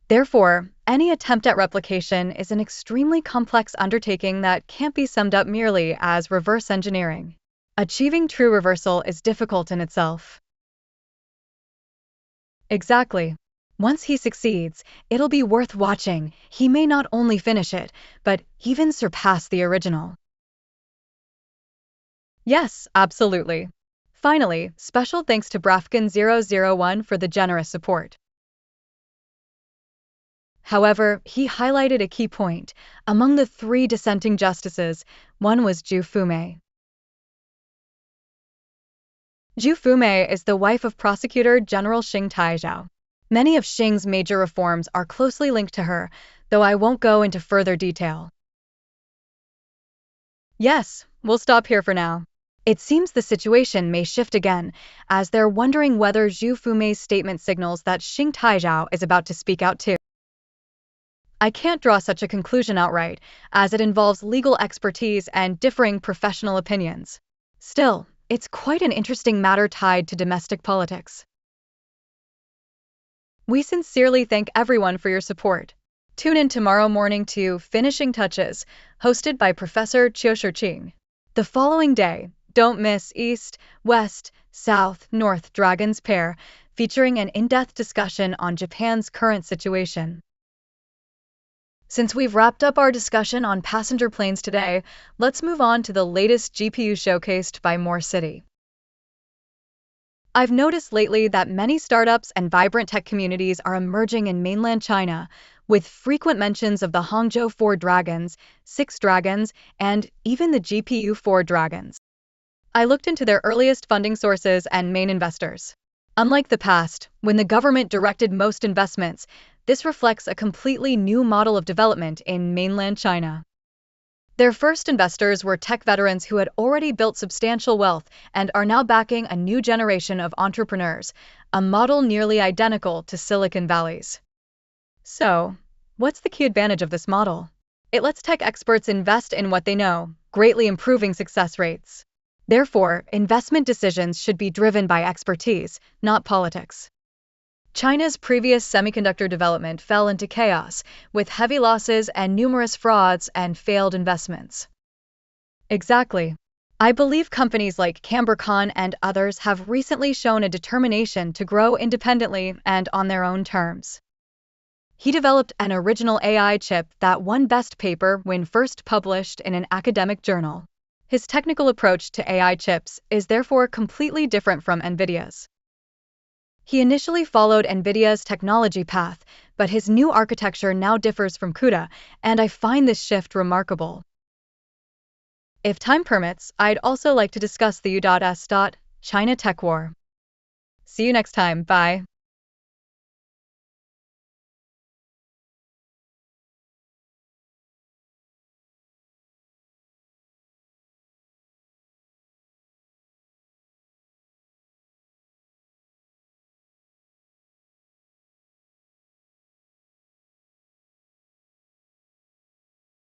Therefore, any attempt at replication is an extremely complex undertaking that can't be summed up merely as reverse engineering. Achieving true reversal is difficult in itself. Exactly. Once he succeeds, it'll be worth watching. He may not only finish it, but even surpass the original. Yes, absolutely. Finally, special thanks to Brafkin001 for the generous support. However, he highlighted a key point. Among the 3 dissenting justices, one was Zhu Fumei. Zhu Fumei is the wife of Prosecutor General Xing Taizhao. Many of Xing's major reforms are closely linked to her, though I won't go into further detail. Yes, we'll stop here for now. It seems the situation may shift again, as they're wondering whether Zhu Fumei's statement signals that Xing Taizhao is about to speak out too. I can't draw such a conclusion outright, as it involves legal expertise and differing professional opinions. Still, it's quite an interesting matter tied to domestic politics. We sincerely thank everyone for your support. Tune in tomorrow morning to Finishing Touches, hosted by Professor Chiu Shurqing. The following day, don't miss East, West, South, North Dragons Pair, featuring an in-depth discussion on Japan's current situation. Since we've wrapped up our discussion on passenger planes today, let's move on to the latest GPU showcased by More City. I've noticed lately that many startups and vibrant tech communities are emerging in mainland China, with frequent mentions of the Hangzhou 4 Dragons, 6 Dragons, and even the GPU 4 Dragons. I looked into their earliest funding sources and main investors. Unlike the past, when the government directed most investments, this reflects a completely new model of development in mainland China. Their first investors were tech veterans who had already built substantial wealth and are now backing a new generation of entrepreneurs, a model nearly identical to Silicon Valley's. So, what's the key advantage of this model? It lets tech experts invest in what they know, greatly improving success rates. Therefore, investment decisions should be driven by expertise, not politics. China's previous semiconductor development fell into chaos, with heavy losses and numerous frauds and failed investments. Exactly. I believe companies like Cambercon and others have recently shown a determination to grow independently and on their own terms. He developed an original AI chip that won Best Paper when first published in an academic journal. His technical approach to AI chips is therefore completely different from NVIDIA's. He initially followed NVIDIA's technology path, but his new architecture now differs from CUDA, and I find this shift remarkable. If time permits, I'd also like to discuss the U.S. China tech war. See you next time, bye.